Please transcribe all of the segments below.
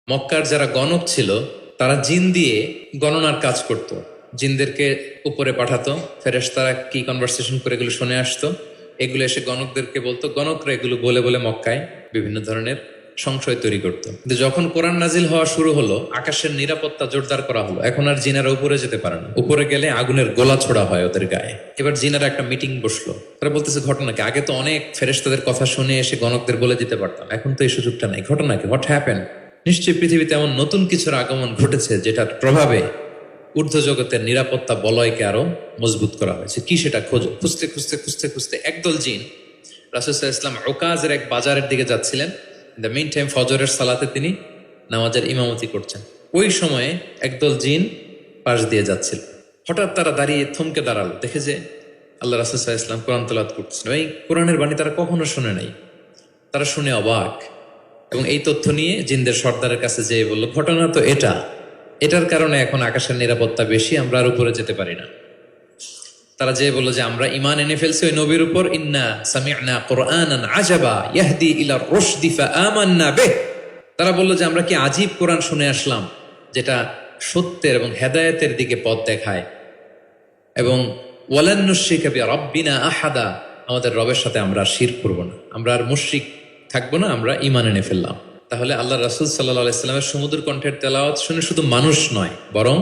মক্কার যারা গণক ছিল তারা জিন দিয়ে গণনার কাজ করত। জিনদেরকে উপরে পাঠাতো, ফেরেশতারা কি কনভারসেশন করে এগুলো শুনে আসতো, এগুলো এসে গণকদেরকে বলতো, গণকরা এগুলো বলে বলে মক্কায় বিভিন্ন ধরনের সংশয় তৈরি করতো। কিন্তু যখন কোরআন নাজিল হওয়া শুরু হলো, আকাশের নিরাপত্তা জোরদার করা হলো, এখন আর জিনারা উপরে যেতে পারে না। উপরে গেলে আগুনের গোলা ছোড়া হয় ওদের গায়ে। এবার জিনারা একটা মিটিং বসলো, তারা বলতেছে ঘটনা কি, আগে তো অনেক ফেরেশতাদের কথা শুনে এসে গণকদের বলে দিতে পারতাম, এখন তো এই সুযোগটা নেই, ঘটনা কি, হোয়াট হ্যাপেন? নিশ্চয়ই পৃথিবীতে এমন নতুন কিছুর আগমন ঘটেছে যেটার প্রভাবে ঊর্ধ্ব জগতের নিরাপত্তা বলয়কে আরো মজবুত করা হয়েছে। কি সেটা খোঁজো। খুঁজতে খুঁজতে খুঁজতে খুঁজতে একদল জিন রাসূল সাল্লাল্লাহু আলাইহি ওয়াসাল্লাম ওকাজের এক বাজারের দিকে যাচ্ছিলেন। ইন দ্য মিন টাইম ফজরের সালাতে তিনি নামাজের ইমামতি করছেন। ওই সময়ে একদল জিন পাশ দিয়ে যাচ্ছিল। হঠাৎ তারা দাঁড়িয়ে থমকে দাঁড়ালো, দেখে যে আল্লাহ রাসূল সাল্লাল্লাহু আলাইহি ওয়াসাল্লাম কোরআন তেলাওয়াত করতেছেন। এই কোরআনের বাণী তারা কখনো শুনে নাই। তারা শুনে অবাক, এবং এই তথ্য নিয়ে জিনদের সর্দারের কাছে যেয়ে বলল, ঘটনা তো এটার কারণে এখন আকাশের নিরাপত্তা বেশি, আমরা আর উপরে যেতে পারি না। তারা যেয়ে বলল যে আমরা ঈমান এনে ফেলছি ওই নবীর উপর, ইন্না সামি'না কুরআনান আজাবা ইয়াহদি ইলা রুশদি ফাআমান্না বিহ। তারা বলল যে আমরা কি আজীব কোরআন শুনে আসলাম যেটা সত্যের এবং হেদায়েতের দিকে পথ দেখায়, এবং ওয়ালান নুশরিকা বিরাব্বিনা আহাদা, আমাদের রবের সাথে আমরা আর শিরক করব না, আমরা আর মুশরিক থাকবো না, আমরা ঈমান এনে ফেললাম। তাহলে আল্লাহ রাসূল সাল্লাল্লাহু আলাইহি সাল্লামের সুমধুর কণ্ঠের তেলাওয়াত শুনে শুধু মানুষ নয়, বরং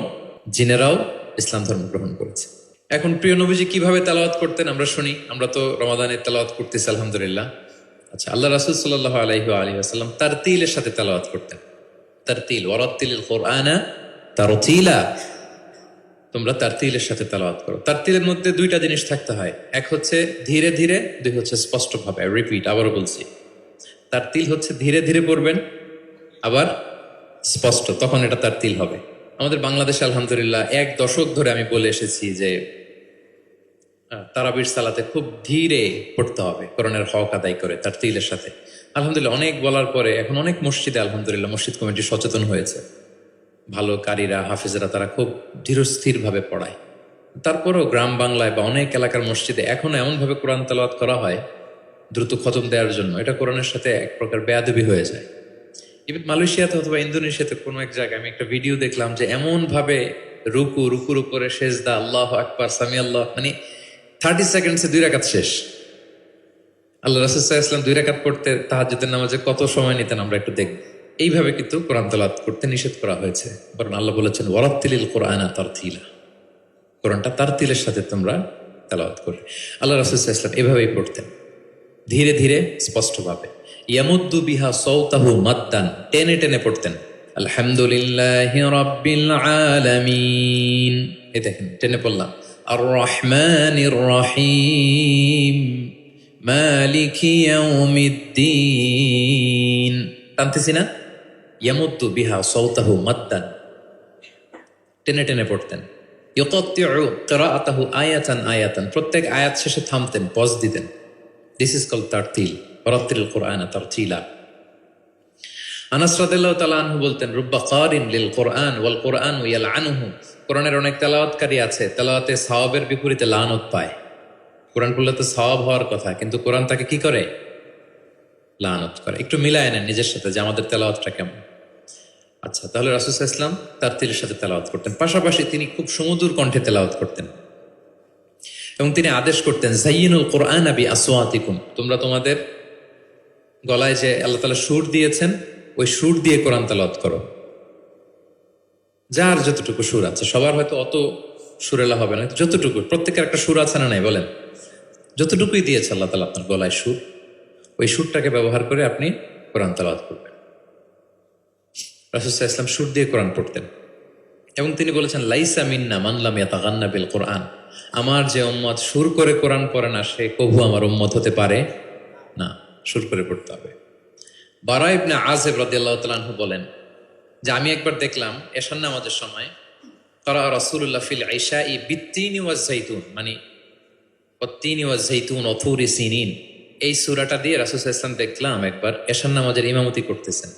জিনেরাও ইসলাম ধর্ম গ্রহণ করেছে। এখন প্রিয় নবীজি কিভাবে তেলাওয়াত করতেন আমরা শুনি। আমরা তো রমাদানের তেলাওয়াত করতেছি আলহামদুলিল্লাহ। আচ্ছা, আল্লাহ রাসূল সাল্লাল্লাহু আলাইহি ওয়াসাল্লাম তারতিলের সাথে তেলাওয়াত করতেন। তারতিল, ওয়ারাত্তিলিল কুরআনা তারতিলা, তোমরা তারতিলের সাথে তেলাওয়াত করো। তারতিলের মধ্যে দুইটা জিনিস থাকতে হয়, এক হচ্ছে ধীরে ধীরে, দুই হচ্ছে স্পষ্টভাবে। রিপিট, আবারও বলছি, তারতিল হচ্ছে ধীরে ধীরে পড়বেন, আবার স্পষ্ট, তখন এটা তারতিল হবে। আমাদের বাংলাদেশে আলহামদুলিল্লাহ 1 দশক ধরে আমি বলে এসেছি যে তারাবির সালাতে খুব ধীরে পড়তে হবে, কোরআনের হক আদায় করে তারতিলের সাথে। আলহামদুলিল্লাহ অনেক বলার পরে এখন অনেক মসজিদে আলহামদুলিল্লাহ মসজিদ কমিটি সচেতন হয়েছে, ভালো কারীরা, হাফেজরা, তারা খুব ধীরস্থির ভাবে পড়ায়। তারপরেও গ্রাম বাংলায় বা অনেক এলাকার মসজিদে এখনো এমনভাবে কোরআন তেলাওয়াত করা হয় দ্রুত খতম দেওয়ার জন্য, এটা কোরআনের সাথে এক প্রকার বেয়াদবি হয়ে যায়। ইভেন মালয়েশিয়াতে অথবা ইন্দোনেশিয়াতে কোনো এক জায়গায় আমি একটা ভিডিও দেখলাম যে এমন ভাবে রুকুর উপরে সেজদা, আল্লাহু আকবার, সামি আল্লাহ, মানে 30 সেকেন্ডসে 2 রাকাত শেষ। আল্লাহ রাসূল সাল্লাল্লাহু আলাইহি ওয়াসাল্লাম 2 রাকাত পড়তে তাহাজ্জুদের নামাজে কত সময় নিতেন আমরা একটু দেখব। এইভাবে কিন্তু কোরআন তেলাওয়াত করতে নিষেধ করা হয়েছে, বরং আল্লাহ বলেছেন ওয়ারাত্তিলিল কুরআনা তারতিলা, কোরআনটা তারতিলের সাথে তোমরা তেলাওয়াত করবে। আল্লাহ রাসূল সাল্লাল্লাহু আলাইহি ওয়াসাল্লাম এভাবেই পড়তেন, ধীরে ধীরে স্পষ্টভাবে। ইয়ামুদ্দু বিহা সাওতাহু মাদ্দান, টেনে টেনে পড়তেন। আলহামদুলিল্লাহি রাব্বিল আলামিন, এই দেখেন টেনে পড়লাম। আর রহমানির রহিম মালিকি ইয়াউমিদ্দিন, টানতেছি না? ইয়ামুদ্দু বিহা সাওতাহু মাদ্দান, টেনে টেনে পড়তেন। ইউকাত্তিউ কিরাআতাহু আয়াতান আয়াতান, প্রত্যেক আয়াত শেষে থামতেন, পজ দিতেন। দিস ইজ কল্ড তারতিল, ওয়ারাত্তিলিল কুরআনা তারতিলা। আনাস রাদিয়াল্লাহু তাআলা আনহু বলতেন, রুব্বা কারিন লিল কুরআন ওয়াল কুরআনু ইয়ালআনুহু, কোরআনের অনেক তেলাওয়াতকারী আছে, তেলাওয়াতে সওয়াবের বিপরীতে লানত পায়। কোরআন পড়লে তো সওয়াব হওয়ার কথা, কিন্তু কোরআন তাকে কি করে? লানত করে। একটু মিলায় নেন নিজের সাথে যে আমাদের তেলাওয়াতটা কেমন। আচ্ছা, তাহলে রাসূল সাল্লাল্লাহু আলাইহি ওয়াসাল্লাম তারতিলের সাথে তেলাওয়াত করতেন, পাশাপাশি তিনি খুব সুমধুর কণ্ঠে তেলাওয়াত করতেন, এবং তিনি আদেশ করতেন, যায়িনুল কুরআনা বিআসওয়াতিকুম, তোমরা তোমাদের গলায় যে আল্লাহ তাআলা সুর দিয়েছেন ওই সুর দিয়ে কোরআন তেলাওয়াত করো। যার যতটুকু সুর আছে, সবার হয়তো অত সুরেলা হবে না, যতটুকু, প্রত্যেকের একটা সুর আছে না নাই বলেন? যতটুকুই দিয়েছে আল্লাহ তাআলা আপনার গলায় সুর, ওই সুরটাকে ব্যবহার করে আপনি কোরআন তেলাওয়াত করবেন। রাসূল সাল্লাল্লাহু আলাইহি ওয়াসাল্লাম সুর দিয়ে কোরআন পড়তেন, এবং তিনি বলেছেন, লাইসা মিন্না মান লাম ইয়াতাগান্না বিল কুরআন, আমার যে উম্মত সুর করে কোরআন পড়ে না সে কবু আমার উম্মত হতে পারে না, সুর করে পড়তে হবে। বারা ইবনে আযিব রাদিয়াল্লাহু তাআলা আনহু বলেন যে আমি একবার দেখলাম এশার নামাজের সময় ক্বারা রাসূলুল্লাহ ফিল ইশাই বিত্তিনি ওয়াজ যাইতুন, মানে ওয়াত্তিনি ওয়াজ যাইতুন ওয়া তুরি সিনিন, এই সূরাটা দিয়ে রাসূল সাল্লাল্লাহু আলাইহি ওয়াসাল্লাম দেখলাম একবার এশার নামাজের ইমামতি করতেছেন।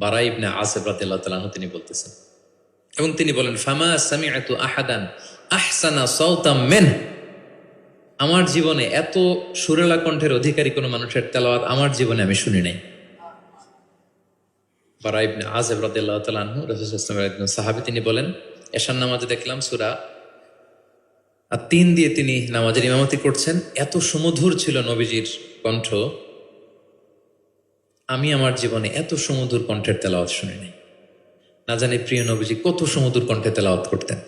বারা ইবনে আযিব রাদিয়াল্লাহু তাআলা আনহু তিনি বলতেছেন, এবং তিনি বলেন, ফামা সামি'তু আহাদান আহসানা সাওতাম মিন, আমার জীবনে এত সুরেলা কণ্ঠের অধিকারী কোনো মানুষের তেলাওয়াত আমার জীবনে আমি শুনি নাই। বারা ইবনে আযিব রাদিয়াল্লাহু তাআলা আনহু, রাসূল সাল্লাল্লাহু আলাইহি ওয়াসাল্লামের একজন সাহাবী, তিনি বলেন, এশার নামাজে দেখলাম সূরা আত-তিন দিয়ে তিনি নামাজের ইমামতি করছেন। এত সুমধুর ছিল নবীজির কণ্ঠ, আমি আমার জীবনে এত সুমধুর কণ্ঠের তেলাওয়াত শুনি নাই। না জানি প্রিয় নবীজি কত সুমধুর কণ্ঠে তেলাওয়াত করতেন,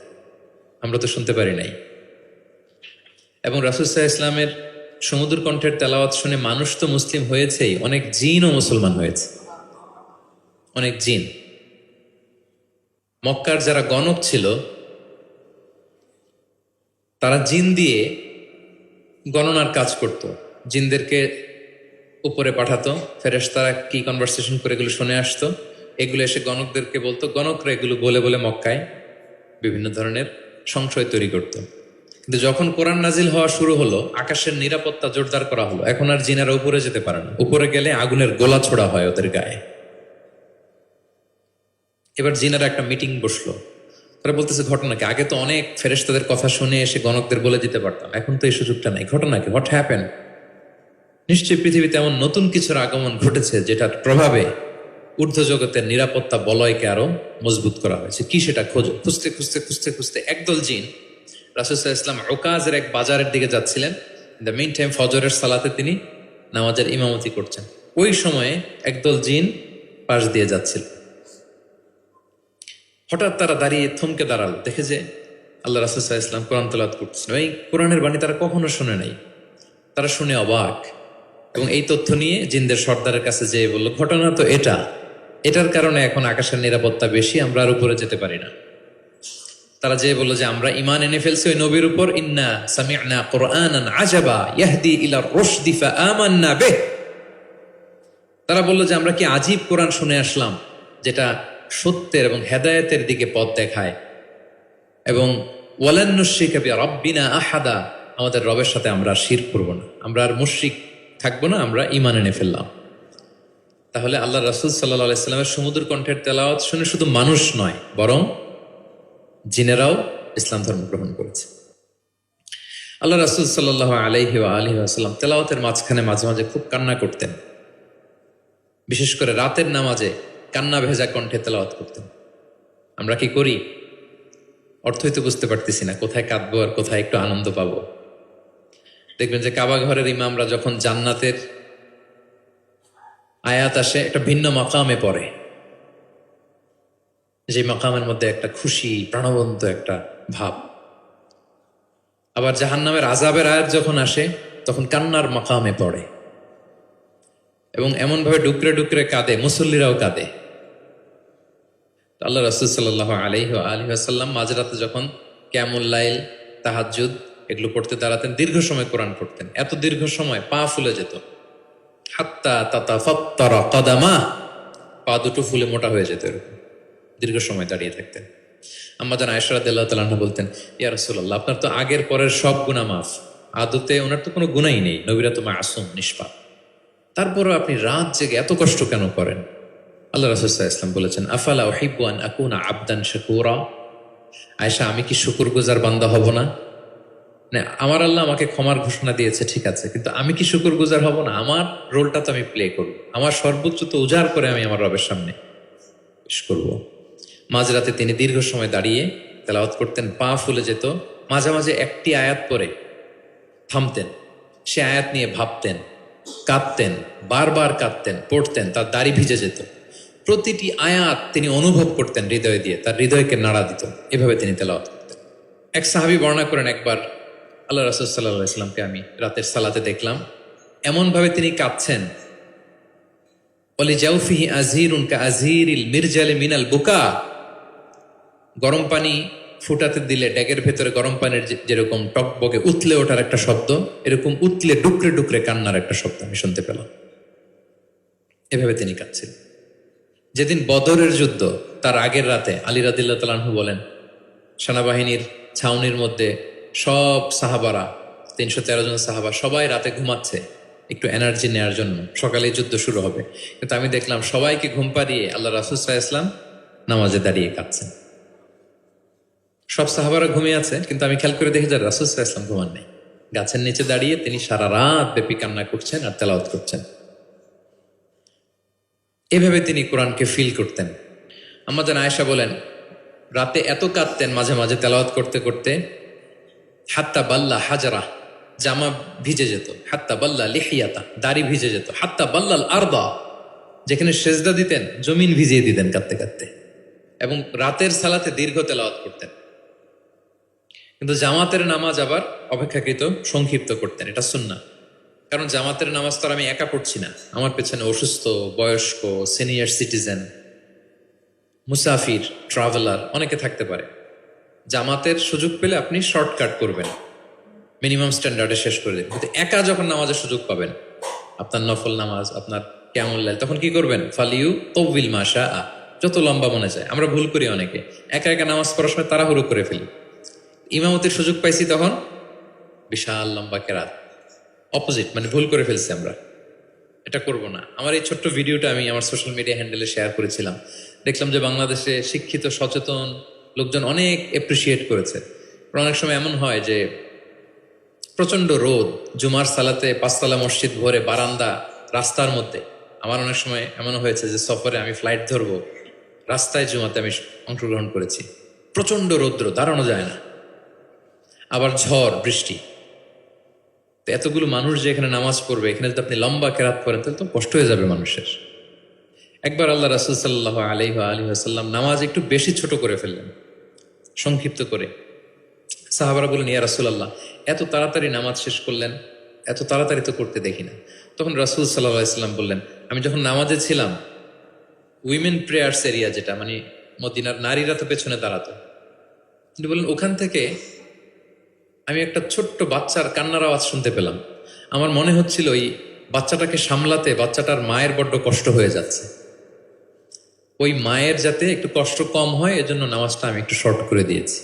আমরা তো শুনতে পারি নাই। এবং রাসূল সাল্লাল্লাহু আলাইহি ইসলামের সুমধুর কণ্ঠের তেলাওয়াত শুনে মানুষ তো মুসলিম হয়েছেই, অনেক জিনও মুসলমান হয়েছে। অনেক জিন, মক্কার যারা গণক ছিল তারা জিন দিয়ে গণনার কাজ করত, জিনদেরকে উপরে পাঠাতো, ফেরেশতারা কি কনভারসেশন করে এগুলো শুনে আসতো, এগুলো এসে গণকদেরকে বলতো, গণকরা এগুলো বলে বলে মক্কায় বিভিন্ন ধরনের সংশয় তৈরি করত। কিন্তু যখন কোরআন নাজিল হওয়া শুরু হলো, আকাশের নিরাপত্তা জোরদার করা হলো, এখন আর জিনেরা উপরে যেতে পারে না, উপরে গেলে আগুনের গোলা ছোড়া হয় ওদের গায়ে। এবার জিনেরা একটা মিটিং বসলো, তারা বলতেছে ঘটনা কি, আগে তো অনেক ফেরেশতাদের কথা শুনে এসে গণকদের বলে দিতে পারতাম, এখন তো এই সুযোগটা নাই, ঘটনা কি, হোয়াট হ্যাপেন? নিশ্চয়ই পৃথিবীতে এমন নতুন কিছুর আগমন ঘটেছে যেটার প্রভাবে ঊর্ধ্ব জগতের নিরাপত্তা বলয়কে আরো মজবুত করা হয়েছে। কি সেটা খোঁজো। খুঁজতে খুঁজতে খুঁজতে খুঁজতে একদল জিন রাসূল সাল্লাল্লাহু আলাইহি ওয়াসাল্লাম উকাজের এক বাজারের দিকে যাচ্ছিলেন। ইন দ্য মিন টাইম ফজরের সালাতে তিনি নামাজের ইমামতি করছেন। ওই সময়ে একদল জিন পাশ দিয়ে যাচ্ছিল। হঠাৎ তারা দাঁড়িয়ে থমকে দাঁড়ালো, দেখে যে আল্লাহ রাসূল সাল্লাল্লাহু আলাইহি ওয়াসাল্লাম কোরআন তেলাওয়াত করছেন। এই কোরআনের বাণী তারা কখনো শুনে নাই, তারা শুনে অবাক। এবং এই তথ্য নিয়ে জিনদের সর্দারের কাছে যেয়ে বলল, ঘটনা তো এটার কারণে এখন আকাশের নিরাপত্তা বেশি, আমরা আর উপরে যেতে পারি না। তারা যেয়ে বলল যে আমরা ঈমান এনে ফেলছি ওই নবীর উপর, ইন্না সামি'না কুরআনান আজাবা ইয়াহদি ইলা রুশদি ফাআমান্না বিহ। তারা বলল যে আমরা কি আজীব কোরআন শুনে আসলাম, যেটা সত্যের এবং হেদায়েতের দিকে পথ দেখায়, এবং ওয়ালান নুশরিকা বিরাব্বিনা আহাদা, আমাদের রবের সাথে আমরা শিরক করব না, আমরা আর মুশরিক থাকবো না, আমরা ঈমান এনে ফেললাম। তাহলে আল্লাহ রাসূল সাল্লাল্লাহু আলাইহি ওয়াসাল্লামের সুমধুর কণ্ঠের তেলাওয়াত শুনে শুধু মানুষ নয়, বরং জিনেরাও ইসলাম ধর্ম গ্রহণ করেছে। আল্লাহ রাসূল সাল্লাল্লাহু আলাইহি ওয়াসাল্লাম তেলাওয়াতের মাঝখানে মাঝে মাঝে খুব কান্না করতেন, বিশেষ করে রাতের নামাজে কান্না ভেজা কণ্ঠে তেলাওয়াত করতেন। আমরা কি করি? অর্থই তো বুঝতে পারতেছি না, কোথায় কাঁদবো আর কোথায় একটু আনন্দ পাবো। দেখবেন যে কাবা ঘরের ইমামরা যখন জান্নাতের আয়াত আসে, একটা ভিন্ন মাকামে পড়ে, যে মাকামের মধ্যে একটা খুশি প্রাণবন্ত একটা ভাব। আবার জাহান্নামের আযাবের আয়াত যখন আসে, তখন কান্নার মাকামে পড়ে, এবং এমনভাবে ডুকরে ডুকরে কাঁদে, মুসল্লিরাও কাঁদে। আল্লাহ রাসূল সাল্লাল্লাহু আলাইহি ওয়াসাল্লাম মাঝরাতে যখন কিয়ামুল লাইল, তাহাজ্জুদ এগুলো পড়তে দাঁড়াতেন, দীর্ঘ সময় কোরআন পড়তেন। এত দীর্ঘ সময় পা ফুলে যেত, হাত্তা তাতাফাত্তারা কাদামা, পা দুটো ফুলে মোটা হয়ে যেত, এরকম দীর্ঘ সময় দাঁড়িয়ে থাকতেন। আম্মা জান আয়েশা রাদিয়াল্লাহু তাআলা আনহা বলতেন, ইয়া রাসূলুল্লাহ, আপনার তো আগের পরের সব গুনাহ মাফ, আদতে ওনার তো কোনো গুনাহই নেই, নবীরা তো মাসুম, নিষ্পাপ, তারপরও আপনি রাত জেগে এত কষ্ট কেন করেন? আল্লাহ রাসূল সাল্লাল্লাহু আলাইহি ওয়াসাল্লাম বলেছেন, আফালা উহিব্বু আন আকুনা আবদান শাকুরা। আয়েশা, আমি কি শুকরগুজার বান্দা হব না? না, আমার আল্লাহ আমাকে ক্ষমার ঘোষণা দিয়েছে, ঠিক আছে, কিন্তু আমি কি শুকরগুজার হব না? আমার রোলটা তো আমি প্লে করব, আমার সর্বোচ্চ তো উজাড় করে আমি আমার রবের সামনে পেশ করব। মাঝরাতে তিনি দীর্ঘ সময় দাঁড়িয়ে তেলাওয়াত করতেন, পা ফুলে যেত। মাঝে মাঝে একটি আয়াত পরে থামতেন, সে আয়াত নিয়ে ভাবতেন, কাঁদতেন, বারবার কাঁদতেন, পড়তেন, তার দাড়ি ভিজে যেত। প্রতিটি আয়াত তিনি অনুভব করতেন হৃদয় দিয়ে, তার হৃদয়কে নাড়া দিত। এভাবে তিনি তেলাওয়াত করতেন। এক সাহাবী বর্ণনা করেন, একবার আল্লাহ রাসূল সাল্লাল্লাহু আলাইহি ওয়াসাল্লামকে আমি রাতের সালাতে দেখলাম, এমনভাবে তিনি কাঁদছেন, ওয়ালি জাওফিহি আযীরুন কাআযীরিল মিরজালি মিনাল বুকা। গরম পানি ফুটাতে দিলে ড্যাগের ভেতরে গরম পানির যেরকম টকবকে উতলে ওঠার একটা শব্দ, এরকম উতলে ডুকরে ডুকরে কান্নার একটা শব্দ আমি শুনতে পেলাম। এভাবে তিনি কাঁদছিলেন। যেদিন বদরের যুদ্ধ, তার আগের রাতে আলী রাদিয়াল্লাহু তাআলা আনহু বলেন, সেনাবাহিনীর ছাউনির মধ্যে সব সাহাবারা, 313 জন সাহাবা, সবাই রাতে ঘুমাচ্ছে একটু এনার্জি নেওয়ার জন্য, সকালে যুদ্ধ শুরু হবে। কিন্তু আমি দেখলাম সবাইকে ঘুম পাড়িয়ে আল্লাহ রাসূল সাল্লাল্লাহু আলাইহি ওয়াসাল্লাম নামাজে দাঁড়িয়ে কাঁদছেন। সব সাহাবারা ঘুমিয়ে আছে, কিন্তু আমি খেয়াল করে দেখি যে রাসূল সাল্লাল্লাহু আলাইহি ওয়াসাল্লাম ঘুমান নেই, গাছের নিচে দাঁড়িয়ে তিনি সারা রাত ব্যাপী কান্না করছেন আর তেলাওয়াত করছেন। এভাবে তিনি কোরআনকে ফিল করতেন। আমাদের আয়েশা বলেন, রাতে এত কাঁদতেন মাঝে মাঝে তেলাওয়াত করতে করতে, হাত্তা বাল্লা হাজারা, জামা ভিজে যেত, হাত্তা বাল্লা লিহিয়াতা, দাড়ি ভিজে যেত, হাত্তা বাল্লাল আরদা, যেখানে সেজদা দিতেন জমিন ভিজিয়ে দিতেন কাঁদতে কাঁদতে। এবং রাতের সালাতে দীর্ঘ তেলাওয়াত করতেন। কিন্তু জামাতের নামাজ আবার অপেক্ষাকৃত সংক্ষিপ্ত করতেন, এটা সুন্নাহ। কারণ জামাতের নামাজ তো আর আমি একা পড়ছি না, আমার পেছনে অসুস্থ, বয়স্ক, সিনিয়র সিটিজেন, মুসাফির, ট্রাভেলার অনেকে থাকতে পারে। জামাতের সুযোগ পেলে আপনি শর্টকাট করবেন, মিনিমাম স্ট্যান্ডার্ডে শেষ করে দেবেন। কিন্তু একা যখন নামাজের সুযোগ পাবেন, আপনার নফল নামাজ, আপনার কিয়ামুল লাইল, তখন কি করবেন? ফালিউ তৌবিল মাশা আ, যত লম্বা মনে যায়। আমরা ভুল করি অনেকে, একা একা নামাজ পড়ার সময় তাড়াহুড়ো করে ফেলি। ইমামতির সুযোগ পাইছি তখন বিশাল লম্বা কেরাত, অপোজিট, মানে ভুল করে ফেলছি আমরা। এটা করব না। আমার এই ছোট্ট ভিডিওটা আমি আমার সোশ্যাল মিডিয়া হ্যান্ডেলে শেয়ার করেছিলাম। দেখলাম যে বাংলাদেশে শিক্ষিত সচেতন লোকজন অনেক অ্যাপ্রিসিয়েট করেছে। অনেক সময় এমন হয় যে প্রচণ্ড রোদ, জুমার সালাতে পাঁচতলা মসজিদ ভরে, বারান্দা, রাস্তার মধ্যে। আমার অনেক সময় এমন হয়েছে যে সফরে আমি ফ্লাইট ধরবো, রাস্তায় জুমাতে আমি অংশগ্রহণ করেছি। প্রচণ্ড রৌদ্র, দাঁড়ানো যায় না, আবার ঝড় বৃষ্টি। তো এতগুলো মানুষ যে এখানে নামাজ পড়বে, এখানে যদি আপনি লম্বা কেরাত পড়েন তাহলে তো কষ্ট হয়ে যাবে মানুষের। একবার আল্লাহ রাসূল সাল্লাল্লাহু আলাইহি ওয়াসাল্লাম নামাজ একটু বেশি ছোট করে ফেললেন, সংক্ষিপ্ত করে। সাহাবারা বললেন, ইয়া রাসূলুল্লাহ, এত তাড়াতাড়ি নামাজ শেষ করলেন, এত তাড়াতাড়ি তো করতে দেখি না। তখন রাসূল সাল্লাল্লাহু আলাইহি ওয়াসাল্লাম বললেন, আমি যখন নামাজে ছিলাম, উইমেন প্রেয়ার্স এরিয়া, যেটা মানে মদিনার নারীরা তো পেছনে দাঁড়াতো, তিনি বললেন ওখান থেকে আমি একটা ছোট্ট বাচ্চার কান্নার আওয়াজ শুনতে পেলাম। আমার মনে হচ্ছিল ওই বাচ্চাটাকে সামলাতে বাচ্চাটার মায়ের বড্ড কষ্ট হয়ে যাচ্ছে, ওই মায়ের যাতে একটু কষ্ট কম হয় এজন্য নামাজটা আমি একটু শর্ট করে দিয়েছি।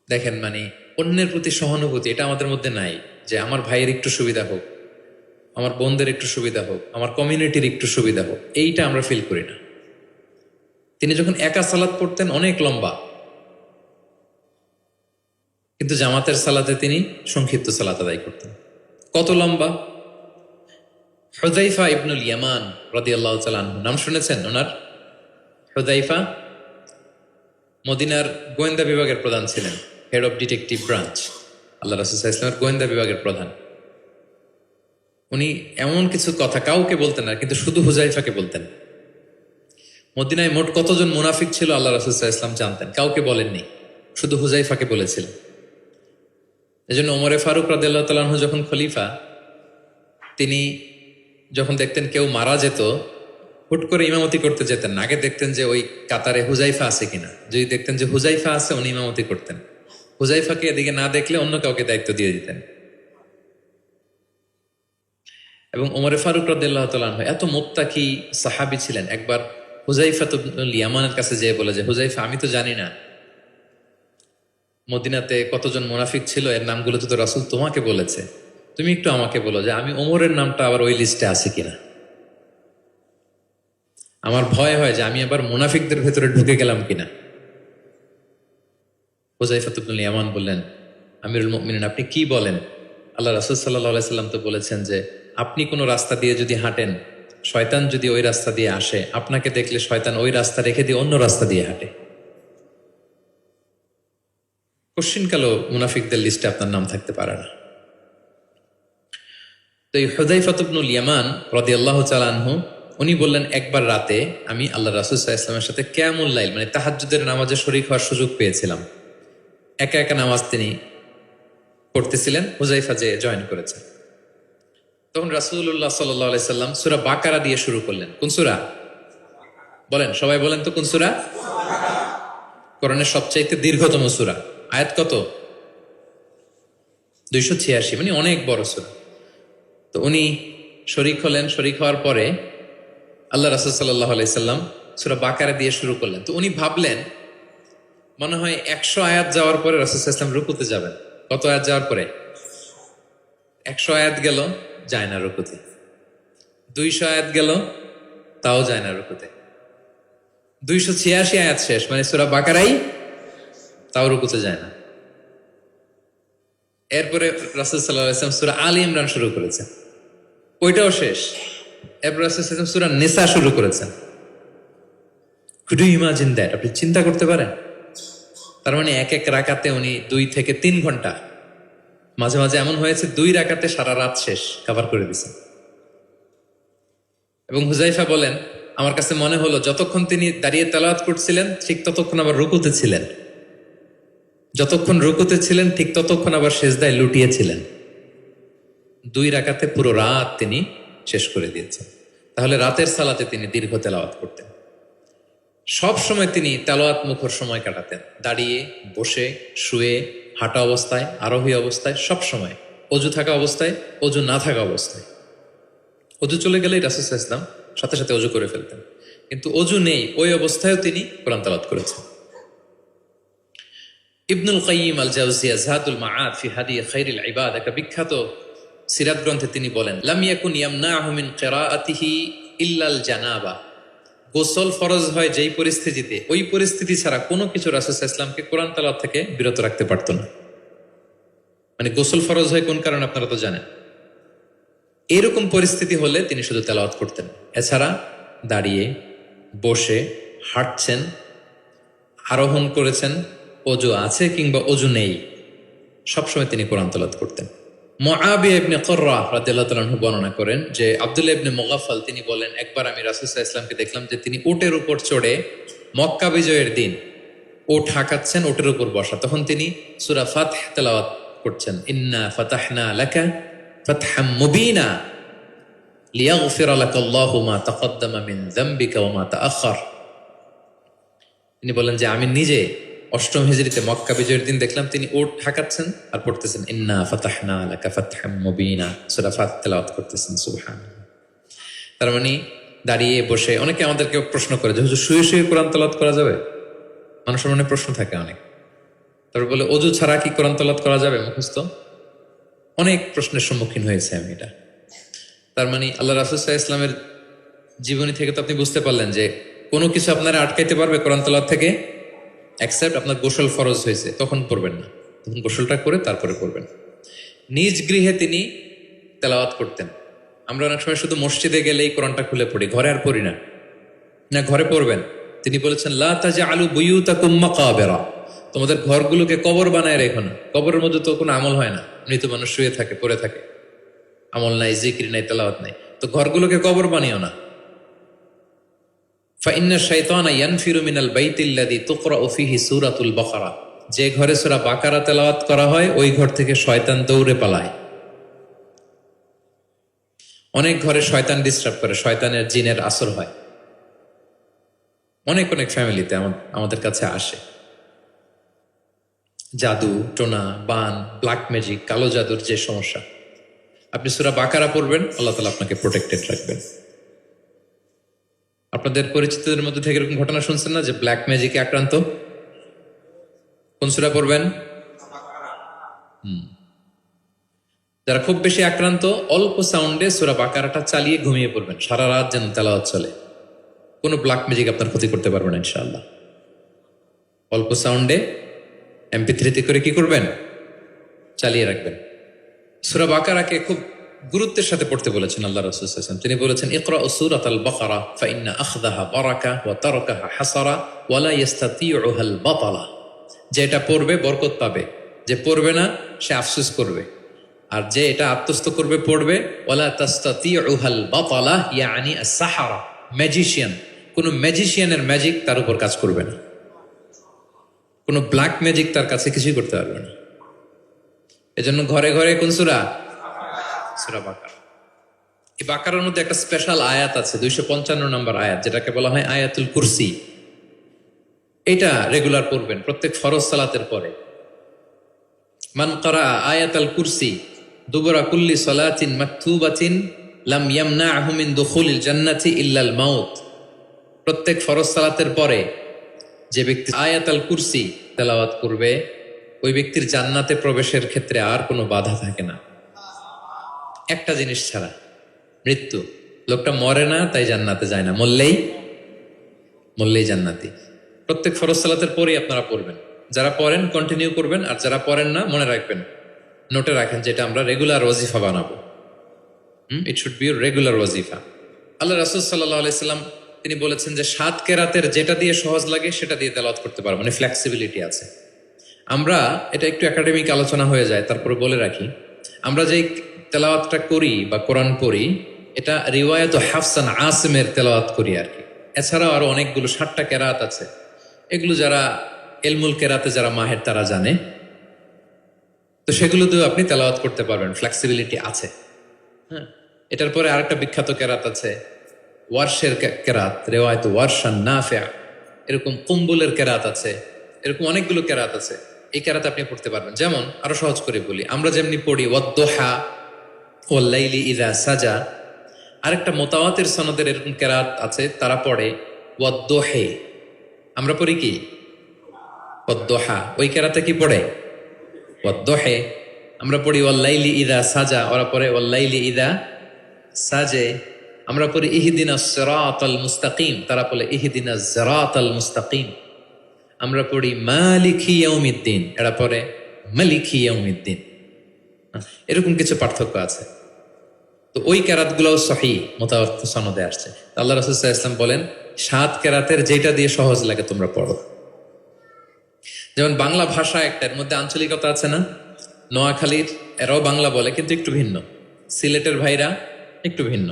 দেখেন, মানে অন্যের প্রতি সহানুভূতি এটা আমাদের মধ্যে নাই, যে আমার ভাইয়ের একটু সুবিধা হোক, আমার বোনদের একটু সুবিধা হোক, আমার কমিউনিটির একটু সুবিধা হোক, এইটা আমরা ফিল করি না। তিনি যখন একা সালাত পড়তেন অনেক লম্বা, কিন্তু জামাতের সালাতে তিনি সংক্ষিপ্ত সালাত আদায় করতেন। কত লম্বা? হুযায়ফা ইবনুল ইয়ামান রাদিয়াল্লাহু তাআলা আনহু, নাম শুনেছেন ওনার? হুযায়ফা মদিনার গোয়েন্দা বিভাগের প্রধান ছিলেন, হেড অফ ডিটেকটিভ ব্রাঞ্চ, আল্লাহ রাসূল সাল্লাল্লাহু আলাইহি ওয়াসাল্লামের গোয়েন্দা বিভাগের প্রধান। উনি এমন কিছু কথা কাউকে বলতেন না, কিন্তু শুধু হুযায়ফাকে বলতেন। মদিনায় মোট কতজন মুনাফিক ছিল আল্লাহ রাসূল সাল্লাল্লাহু আলাইহি ওয়াসাল্লাম জানতেন, কাউকে বলেননি, শুধু হুযায়ফাকে বলেছিলেন। এজন্য ওমরে ফারুক রাদিয়াল্লাহু তাআলা আনহু যখন খলিফা, তিনি যখন দেখতেন কেউ মারা যেত, হুট করে ইমামতি করতে যেতেন না, আগে দেখতেন যে ওই কাতারে হুযায়ফা আছে কিনা। যদি দেখতেন যে হুযায়ফা আছে, উনি ইমামতি করতেন। হুযায়ফাকে এদিকে না দেখলে অন্য কাউকে দায়িত্ব দিয়ে দিতেন। এবং ওমরে ফারুক রাদিয়াল্লাহু তাআলা আনহু এত মুত্তাকি সাহাবী ছিলেন, একবার হুযায়ফা ইবনুল ইয়ামানের কাছে যেয়ে বলে যে, হুযায়ফা, আমি তো জানি না মদিনাতে কতজন মুনাফিক ছিল, এর নামগুলো তো রাসূল তোমাকে বলেছে, তুমি একটু আমাকে বলো যে আমি ওমরের নামটা আবার ওই লিস্টে আছে কিনা। আমার ভয় হয় যে আমি আবার মুনাফিকদের ভেতরে ঢুকে গেলাম কিনা। হুযায়ফা ইবনুল ইয়ামান বললেন, আমিরুল মুমিনিন, আপনি কি বলেন? আল্লাহ রাসূল সাল্লাল্লাহু আলাইহি সাল্লাম তো বলেছেন যে আপনি কোনো রাস্তা দিয়ে যদি হাঁটেন, শয়তান যদি ওই রাস্তা দিয়ে আসে, আপনাকে দেখলে শয়তান ওই রাস্তা রেখে দিয়ে অন্য রাস্তা দিয়ে হাঁটে। কোশ্চিনকালেও মুনাফিকদের লিস্টে আপনার নাম থাকতে পারে না। তো এই হুযায়ফা ইবনুল ইয়ামান রাদিয়াল্লাহু তাআলা আনহু, উনি বললেন, একবার রাতে আমি আল্লাহ রাসূল সাল্লাল্লাহু আলাইহি ওয়াসাল্লামের সাথে কিয়ামুল লাইল, মানে তাহাজ্জুদের নামাজে শরীক হওয়ার সুযোগ পেয়েছিলাম। একা একা নামাজ তিনি পড়তেছিলেন, হুযায়ফা যে জয়েন করেছেন। তখন রাসূলুল্লাহ সাল্লাল্লাহু আলাইহি সাল্লাম সূরা বাকারা দিয়ে শুরু করলেন। কোন সূরা? বলেন, সবাই বলেন তো কোন সূরা? কোরআনের সবচাইতে দীর্ঘতম সূরা। আয়াত কত? 286, মানে অনেক বড় সূরা। তো উনি শরীক হলেন, শরীক হওয়ার পরে আল্লাহ রাসূল সাল্লাল্লাহু আলাইহি সাল্লাম সূরা বাকারা দিয়ে শুরু করলেন। তো উনি ভাবলেন মনে হয় 100 আয়াত যাওয়ার পরে রাসূল সাল্লাল্লাহু আলাইহি সাল্লাম রুকুতে যাবেন। কত আয়াত যাওয়ার পরে? 100 আয়াত গেল, যায় না রুকুতে। 200 আয়াত গেল, তাও যায় না রুকুতে। 286 আয়াত শেষ, মানে সূরা বাকারাই, তাও রুকুতে যায় না। এরপরে রাসূল সাল্লাল্লাহু আলাইহি ওয়াসাল্লাম সূরা আলী ইমরান শুরু করেছেন, ওইটাও শেষ। এরপর রাসূলুল্লাহ সূরা নিসা শুরু করেছেন। Could you imagine that? আপনি চিন্তা করতে পারেন? তার মানে এক এক রাকাতে উনি 2 থেকে 3 ঘন্টা, মাঝে মাঝে এমন হয়েছে 2 রাকাতে সারা রাত শেষ কভার করে দিয়েছেন। এবং হুজাইফা বলেন, আমার কাছে মনে হলো যতক্ষণ তিনি দাঁড়িয়ে তেলাওয়াত করছিলেন ঠিক ততক্ষণ আবার রুকুতে ছিলেন, যতক্ষণ রুকুতে ছিলেন ঠিক ততক্ষণ আবার সেজদায় লুটিয়েছিলেন। 2 রাকাতে পুরো রাত তিনি শেষ করে দিয়েছেন। তাহলে রাতের সালাতে তিনি দীর্ঘ তেলাওয়াত করতেন। সব সময় তিনি তেলাওয়াত মুখর সময় কাটাতেন, দাঁড়িয়ে, বসে, শুয়ে, হাঁটা অবস্থায়, আরোহী অবস্থায়, সব সময়। অজু থাকা অবস্থায়, অজু না থাকা অবস্থায়। অজু চলে গেলেই রাসূল সাল্লাল্লাহু আলাইহি ওয়াসাল্লাম সাথে সাথে অজু করে ফেলতেন, কিন্তু অজু নেই ওই অবস্থায়ও তিনি কোরআন তেলাওয়াত করেছেন। ইবনুল কাইয়িম আল জাওজিয়া যাদুল মাআদ ফি হাদি খায়রিল ইবাদ, একটা বিখ্যাত সিরাত গ্রন্থে তিনি বলেন, লাম ইয়াকুন ইয়ামনাহু মিন কিরাআতিহি ইল্লাল জানাবা। গোসল ফরজ হয় যেই পরিস্থিতিতে, ওই পরিস্থিতি ছাড়া কোনো কিছু রাসূল সাল্লাল্লাহু আলাইহি ওয়াসাল্লামকে কোরআন তেলাওয়াত থেকে বিরত রাখতে পারত না। মানে গোসল ফরজ হয় কোন কারণে আপনারা তো জানেন। এরকম পরিস্থিতি হলে তিনি শুধু তেলাওয়াত করতেন। এছাড়া দাঁড়িয়ে, বসে, হাঁটছেন, আরোহণ করেছেন, অজু আছে কিংবা অজু নেই, সবসময় তিনি কোরআন তেলাওয়াত করতেন। মুআবিয়া ইবনে কুররা রাদিয়াল্লাহু তাআলা আনহু বর্ণনা করেন যে আব্দুল্লাহ ইবনে মুগাফফাল তিনি বলেন, একবার আমি রাসূল সাল্লাল্লাহু আলাইহি ওয়াসাল্লামকে দেখলাম যে তিনি উটের উপর চড়ে মক্কা বিজয়ের দিন উট হাঁকাচ্ছেন, উটের উপর বসা, তখন তিনি সূরা ফাতহ তেলাওয়াত করছেন, ইন্না ফাতাহনা লাকা ফাতহাম মুবিনা লিয়াগফিরা লাকাল্লাহু মা তাকদ্দামা মিন যামবিকা ওয়া মা তাআখার। তিনি বলেন যে আমি নিজে অষ্টম হিজরিতে মক্কা বিজয়ের দিন দেখলাম তিনি উট হাঁকাচ্ছেন আর পড়তেছেন ইন্না ফাতাহনা লাকা ফাতহাম মুবিনা, সূরা ফাতহ তেলাওয়াত করতেছেন। সুবহানাল্লাহ। তার মানে দাঁড়িয়ে, বসে। অনেকে আমাদেরকে প্রশ্ন করে যে হুজুর শুয়ে শুয়ে কোরআন তেলাওয়াত করা যাবে? মানুষের মনে প্রশ্ন থাকে অনেক। তারপর বলে অজু ছাড়া কি কোরআন তেলাওয়াত করা যাবে মুখস্থ? অনেক প্রশ্নের সম্মুখীন হয়েছে আমি এটা। তার মানে আল্লাহ রাসূল সাল্লাল্লাহু আলাইহি ওয়াসাল্লামের জীবনী থেকে তো আপনি বুঝতে পারলেন যে কোনো কিছু আপনারা আটকাইতে পারবে কোরআন তেলাওয়াত থেকে, এক্সেপ্ট আপনার গোসল ফরজ হয়েছে, তখন পড়বেন না, তখন গোসলটা করে তারপরে পড়বেন। নিজ গৃহে তিনি তেলাওয়াত করতেন। আমরা অনেক সময় শুধু মসজিদে গেলেই কোরআনটা খুলে পড়ি, ঘরে আর পড়ি না। না, ঘরে পড়বেন। তিনি বলেছেন লা তাজআলু বুয়ুতাকুম মাকাবিরা, তোমাদের ঘরগুলোকে কবর বানায় রেখো না। কবরের মধ্যে তো কোনো আমল হয় না, মৃত মানুষ শুয়ে থাকে, পড়ে থাকে, আমল নাই, জিকির নাই, তেলাওয়াত নাই, তো ঘরগুলোকে কবর বানিও না। ফাইন্না শাইতানা ইয়ানফিরু মিনাল বাইতিল্লাযী তুকরাউ ফীহি সূরাতুল বাকারা, যে ঘরে সূরা বাকারা তেলাওয়াত করা হয় ওই ঘর থেকে শয়তান দৌড়ে পালায়। অনেক ঘরে শয়তান ডিস্টার্ব করে, শয়তানের জিনের আসর হয়। অনেক অনেক ফ্যামিলিতে আমাদের কাছে আসে জাদু টোনা, বান, ব্ল্যাক ম্যাজিক, কালো জাদুর যে সমস্যা। আপনি সূরা বাকারা পড়বেন, আল্লাহ তাআলা আপনাকে প্রোটেক্টেড রাখবেন। আপনাদের পরিচিতদের মধ্যে থেকে এরকম ঘটনা শুনছেন না যে ব্ল্যাক ম্যাজিকে আক্রান্ত? কোন সূরা পড়বেন? যারা খুব বেশি আক্রান্ত, অল্প সাউন্ডে সূরা বাকারাটা চালিয়ে ঘুমিয়ে পড়বেন, সারা রাত যেন তেলাওয়াত চলে। কোনো ব্ল্যাক ম্যাজিক আপনার ক্ষতি করতে পারবে না ইনশাআল্লাহ। অল্প সাউন্ডে MP3 করে কি করবেন? চালিয়ে রাখবেন। সূরা বাকারাকে খুব গুরুত্বের সাথে পড়তে বলেছেন আল্লাহ রাসূল সাল্লাল্লাহু আলাইহি ওয়াসাল্লাম। তিনি বলেছেন ইকরাউ সূরাতাল বাকারা ফাইন্না আখযাহা বারাকা ওয়া তারাকাহা হাসারা ওয়া লা ইস্তাতিউহাল বাতালা। যে এটা পড়বে বরকত পাবে, যে পড়বে না সে আফসোস করবে। আর যে এটা আত্মস্থ করবে, পড়বে, ওয়ালা তাস্তাতিউহাল বাতালা ইয়ানি আস-সাহারা, ম্যাজিশিয়ান। কোন ম্যাজিশিয়ানের ম্যাজিক তার উপর কাজ করবে না, কোন ব্ল্যাক ম্যাজিক তার কাছে কিছুই করতে পারবে না। এজন্য ঘরে ঘরে কোন সূরা? সূরা বাকারা। এই বাকারার মধ্যে একটা স্পেশাল আয়াত আছে, 255 নম্বর আয়াত, যেটাকে বলা হয় আয়াতুল কুরসি। এটা রেগুলার পড়বেন প্রত্যেক ফরজ সালাতের পরে। মান ক্বারা আয়াতাল কুরসি দুবরা কুল্লি সালাতিন মাকতুবাতিন লাম ইয়ামনাহু মিন দুখুলিল জান্নাতি ইল্লাল মাউত। প্রত্যেক ফরজ সালাতের পরে যে ব্যক্তি আয়াতুল কুরসি তেলাওয়াত করবে, ওই ব্যক্তির জান্নাতে প্রবেশের ক্ষেত্রে আর কোনো বাধা থাকে না, একটা জিনিস ছাড়া, মৃত্যু। লোকটা মরে না তাই জান্নাতে যায় না, মরলেই জান্নাতি। প্রত্যেক ফরজ সালাতের পরেই আপনারা পড়বেন। যারা পড়েন কন্টিনিউ করবেন, আর যারা পড়েন না মনে রাখবেন, নোটে রাখেন, যেটা আমরা রেগুলার ওয়াজিফা বানাবো। ইট শুড বি রেগুলার ওয়াজিফা। আল্লাহ রাসূল সাল্লাল্লাহু আলাইহি সাল্লাম তিনি বলেছেন যে 7 কেরাতের যেটা দিয়ে সহজ লাগে সেটা দিয়ে তেলাওয়াত করতে পারবো, মানে ফ্লেক্সিবিলিটি আছে। আমরা এটা একটু একাডেমিক আলোচনা হয়ে যায়, তারপরে বলে রাখি, আমরা যেই তেলাওয়াতটা করি বা কোরআন পড়ি এটা রিওয়ায়াত হাফসান আসিমের তেলাওয়াত করি আর কি। এছাড়াও আরো অনেকগুলো 7টা কেরাত আছে, এগুলো যারা এলমুল কেরাতে যারা মাহের তারা জানে, তো সেগুলোতেও আপনি তেলাওয়াত করতে পারবেন, ফ্লেক্সিবিলিটি আছে। হ্যাঁ, এটার পরে আরেকটা বিখ্যাত কেরাত আছে ওয়ার্শের কেরাত, রেওয়ায়ত ওয়ার্শান নাফিয়া, এরকম কুম্বুলের কেরাত আছে, এরকম অনেকগুলো কেরাত আছে। এই কেরাত আপনি পড়তে পারবেন। যেমন আরো সহজ করে বলি, আমরা যেমনি পড়ি ওয়াদ্দোহা ওয়াল্লাইলি ইযা সাজা, আরেকটা মোতাওয়াতির সনদের এরকম কেরাত আছে, তারা পড়ে ওয়াদ্দোহে। আমরা পড়ি কি ওয়াদ্দোহা, ওই কেরাতে কি পড়ে ওয়াদ্দোহে। আমরা পড়ি ওয়াল্লাইলি ইযা সাজা, ওরা পড়ে ওয়াল্লাইলি ইযা সাজে। আমরা পড়ি ইহদিনাস সিরাতাল মুস্তাকিম, তারা বলে ইহদিনাজ সিরাতাল মুস্তাকিম। আমরা পড়ি মালিকি ইয়াউমিদ্দিন, এরা পড়ে মালিকি ইয়াউমিদ্দিন। এরকম কিছু পার্থক্য আছে। তো ওই কেরাতগুলোও সহিহ মুতাওয়াত্তির সনদে আসছে। আল্লাহ রাসূল সাল্লাল্লাহু আলাইহি ওয়াসাল্লাম বলেন 7 কেরাতের যেটা দিয়ে সহজ লাগে তোমরা পড়ো। যেমন বাংলা ভাষা একটা, এর মধ্যে আঞ্চলিকতা আছে না? নোয়াখালীর এরাও বাংলা বলে কিন্তু একটু ভিন্ন, সিলেটের ভাইরা একটু ভিন্ন,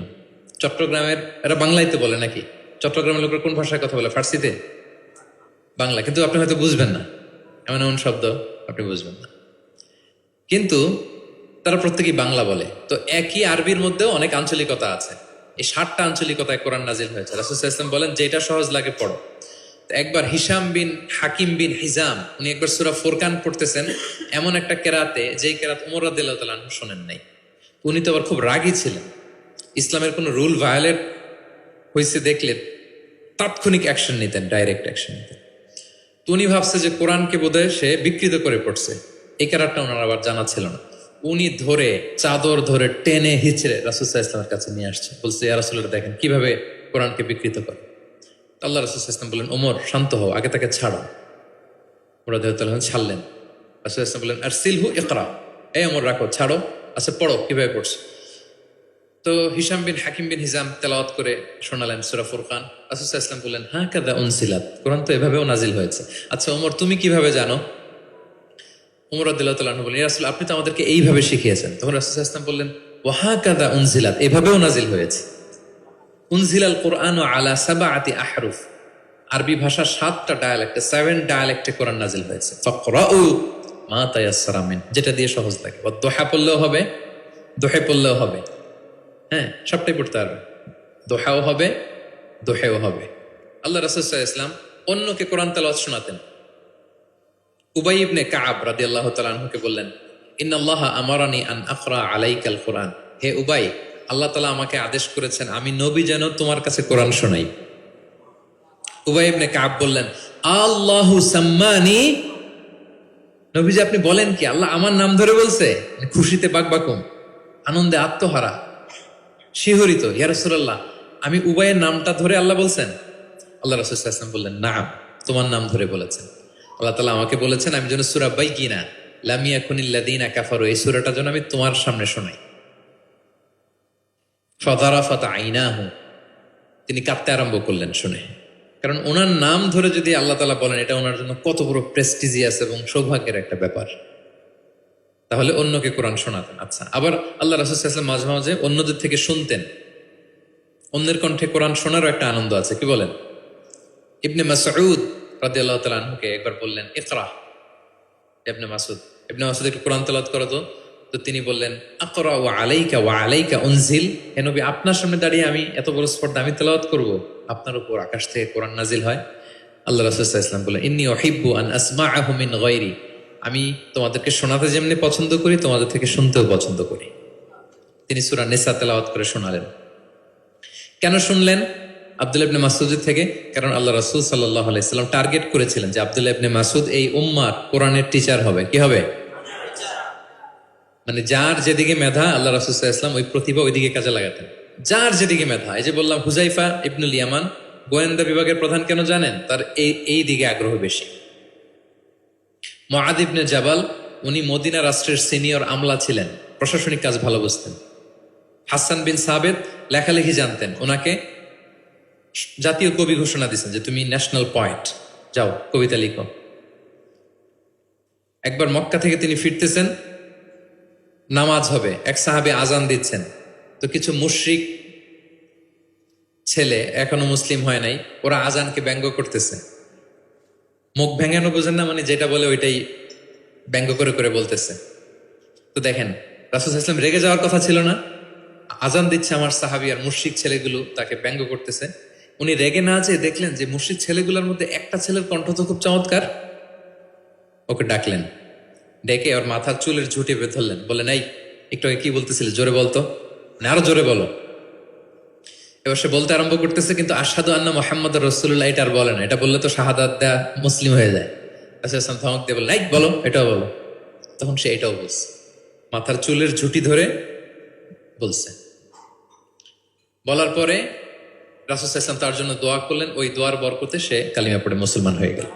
চট্টগ্রামের এরা বাংলাইতে বলে নাকি? চট্টগ্রামের লোকেরা কোন ভাষায় কথা বলে? ফার্সিতে? বাংলা, কিন্তু আপনি হয়তো বুঝবেন না, এমন এমন শব্দ আপনি বুঝবেন না, কিন্তু তারা প্রত্যেকেই বাংলা বলে। তো একই আরবির মধ্যেও অনেক আঞ্চলিকতা আছে। এই 7টা আঞ্চলিকতায় কোরআন নাজিল হয়েছে। রাসূল সাল্লাল্লাহু আলাইহি ওয়াসাল্লাম বলেন যেটা সহজ লাগে পড়ো। তো একবার হিশাম বিন হাকিম বিন হিজাম উনি একবার সূরা ফুরকান পড়তেছেন এমন একটা কেরাতে, যেই কেরাত ওমর রাদিয়াল্লাহু তাআলা আনহু শোনেন নাই। উনি তো আবার খুব রাগী ছিলেন, ইসলামের কোনো রুল ভায়োলেট হয়েছে দেখলে তাৎক্ষণিক অ্যাকশন নিতেন, ডাইরেক্ট অ্যাকশন নিতেন। তো উনি ভাবছে যে কোরআনকে বোধহয় সে বিকৃত করে পড়ছে, এই কেরাতটা ওনার আবার জানা ছিল না। উনি ধরে চাদর ধরে টেনে হিচড়ে রাসূল সাল্লাল্লাহু আলাইহি ওয়াসাল্লামের কাছে নিয়ে আসছে, বলছে ইয়া রাসূলুল্লাহ দেখেন কিভাবে কোরআনকে বিকৃত করে। আল্লাহ রাসূল সাল্লাল্লাহু আলাইহি ওয়াসাল্লাম বললেন ওমর শান্ত হও, আগে তাকে ছাড়ো। ওমর রাদিয়াল্লাহু তাআলা ছাড়লেন। রাসূল সাল্লাল্লাহু আলাইহি ওয়াসাল্লাম বললেন আরসিলহু ইকরা, এই ওমর রাখো, ছাড়ো, আচ্ছা পড়ো কিভাবে পড়ছে। তো হিশাম বিন হাকিম বিন হিজাম তেলাওয়াত করে শোনালেন সূরা ফুরকান। রাসূল সাল্লাল্লাহু আলাইহি ওয়াসাল্লাম বললেন হাকাযা উনজিলাত, কোরআন তো এভাবেও নাজিল হয়েছে। আচ্ছা ওমর তুমি কিভাবে জানো? ওমর রাদিয়াল্লাহু তাআলা বললেন ইয়া রাসূল আপনি তো আমাদেরকে এইভাবে শিখিয়েছেন। তখন রাসূল সাল্লাল্লাহু আলাইহি ওয়াসাল্লাম বললেন ওয়া হাকাযা উনজিলাত, এভাবেও নাজিল হয়েছে। উনজিলাল কুরআনু আলা সাবআতি আহরুফ, আরবি ভাষা 7টা ডায়ালেক্টে, 7 ডায়ালেক্টে কোরআন নাজিল হয়েছে। ফাকরাউ মা তায়াসসারা মিন, যেটা দিয়ে সহজ লাগে। দোহা পড়লেও হবে, দোহে পড়লেও হবে, হ্যাঁ সবটাই পড়তে পারবে, দোহাও হবে দোহেও হবে। আল্লাহ রাসূল সাল্লাল্লাহু আলাইহি ওয়াসাল্লাম অন্যকে কোরআন তেলাওয়াত শোনাতেন। উবাই ইবনে কাব রাদিয়াল্লাহু তাআলা আনহুকে বললেন ইন্নাল্লাহা আমারানি আন আকরা আলাইকাল কুরআন, হে উবাই আল্লাহ তাআলা আমাকে আদেশ করেছেন আমি নবী যেন তোমার কাছে কোরআন শোনাই। উবাই ইবনে কাব বললেন আল্লাহু সাম্মানি, নবীজি আপনি বলেন কি আল্লাহ আমার নাম ধরে বলছে? খুশিতে বাকবাকুম, আনন্দে আত্মহারা, শিহরিত, ইয়া রাসূলুল্লাহ আমি উবাইয়ের নামটা ধরে আল্লাহ বলছেন? আল্লাহ রাসূল সাল্লাল্লাহু আলাইহি ওয়াসাল্লাম বললেন নাম, তোমার নাম ধরে বলেছেন। আল্লাহ তাআলা আমাকে বলেছেন আমি যেন সূরা বাইকিনা লাম ইয়াকুনিল লাযিনা কাফারু, এই সূরাটা যেন আমি তোমার সামনে শোনাই। ফাযারাফাত আইনাহু, তিনি কাঁদতে আরম্ভ করলেন শুনে, কারণ ওনার নাম ধরে যদি আল্লাহ তাআলা বলেন এটা ওনার জন্য কত বড় প্রেস্টিজিয়াস এবং সৌভাগ্যের একটা ব্যাপার। তাহলে অন্যকে কোরআন শোনাতেন। আচ্ছা, আবার আল্লাহ রাসূল সাল্লাল্লাহু আলাইহি ওয়াসাল্লাম মাঝে মাঝে অন্যদের থেকে শুনতেন, অন্যের কণ্ঠে কোরআন শোনারও একটা আনন্দ আছে। কি বলেন? ইবনে মাসউদ রাদিয়াল্লাহু তাআলা আনহুকে একবার বললেন ইকরা, ইবনে মাসউদ একটু কোরআন তেলাওয়াত করো তো। তো তিনি বললেন আকরা ওয়া আলাইকা উনজিল, হে নবী আপনার সামনে দাঁড়িয়ে আমি এত বড় স্পর্ধা আমি তেলাওয়াত করব, আপনার উপর আকাশ থেকে কোরআন নাজিল হয়। আল্লাহ রাসূল সাল্লাল্লাহু আলাইহি ওয়াসাল্লাম বললেন ইন্নী উহিব্বু আন আসমাআহু মিন গায়রি, আমি তোমাদেরকে শোনাতে যেমনি পছন্দ করি তোমাদের থেকে শুনতেও পছন্দ করি। তিনি সূরা নিসা তেলাওয়াত করে শোনালেন। কেন শুনলেন? আব্দুল্লাহ ইবনে মাসউদের থেকে, কারণ আল্লাহ রাসূল সাল্লাল্লাহু আলাইহি ওয়াসাল্লাম টার্গেট করেছিলেন যে আব্দুল্লাহ ইবনে মাসউদ এই উম্মার কোরআনের টিচার হবে। কি হবে? মানে যার যেদিকে মেধা আল্লাহ রাসূল সাল্লাল্লাহু আলাইহি ওয়াসাল্লাম ওই প্রতিভা ওইদিকে কাজে লাগাতেন। যার যেদিকে মেধা, এই যে বললাম হুযাইফা ইবনুল ইয়ামান গোয়েন্দা বিভাগের প্রধান, কেন জানেন? তার এই দিকে আগ্রহ বেশি। মুআদ ইবনে জাবাল উনি মদিনা রাষ্ট্রের সিনিয়র আমলা ছিলেন, প্রশাসনিক কাজ ভালো বুঝতেন। হাসান বিন সাবেত লেখালেখি জানতেন, ওনাকে জাতীয় কবি ঘোষণা দিয়েছেন যে তুমি ন্যাশনাল পয়েন্ট, যাও কবিতা লিখো। একবার মক্কা থেকে তিনি ফিরতেছেন, নামাজ হবে, এক সাহাবী আজান দিচ্ছেন, তো কিছু মুশরিক ছেলে এখনো মুসলিম হয় নাই, ওরা আজানকে ব্যঙ্গ করতেছে। মুখ ভেঙানো বোঝেন না, মানে যেটা বলে ওইটাই ব্যঙ্গ করে করে বলতেছে। তো দেখেন রাসূল সাল্লাল্লাহু আলাইহি ওয়াসাল্লাম রেগে যাওয়ার কথা ছিল না, আজান দিচ্ছে আমার সাহাবী আর মুশরিক ছেলেগুলো তাকে ব্যঙ্গ করতেছে। উনি রেগে না যেয়ে দেখলেন যে মুশরিক ছেলেগুলোর মধ্যে একটা ছেলের কণ্ঠ তো খুব চমৎকার, ওকে ডাকলেন, ডেকে ওর মাথার চুলের ঝুঁটি বেঁধে ধরলেন, বললেন এই একটু আগে কি বলতেছিলে, জোরে বলতো, মানে আরো জোরে বলো। এবার সে বলতে আরম্ভ করতেছে, কিন্তু আশহাদু আন্না মুহাম্মাদুর রাসূলুল্লাহ এটা আর বলে না, এটা বললে তো শাহাদাত দেয়া মুসলিম হয়ে যায়। রাসূল সাল্লাল্লাহু আলাইহি ওয়াসাল্লাম ধমক দিয়ে বললেন, এই বলো, এটাও বলো। তখন সে এটাও বলছে, মাথার চুলের ঝুঁটি ধরে বলছে। বলার পরে রাসূল সাল্লাল্লাহু আলাইহি ওয়াসাল্লাম তার জন্য দোয়া করলেন, ওই দোয়ার বরকতে সে কালিমা পড়ে মুসলমান হয়ে গেল।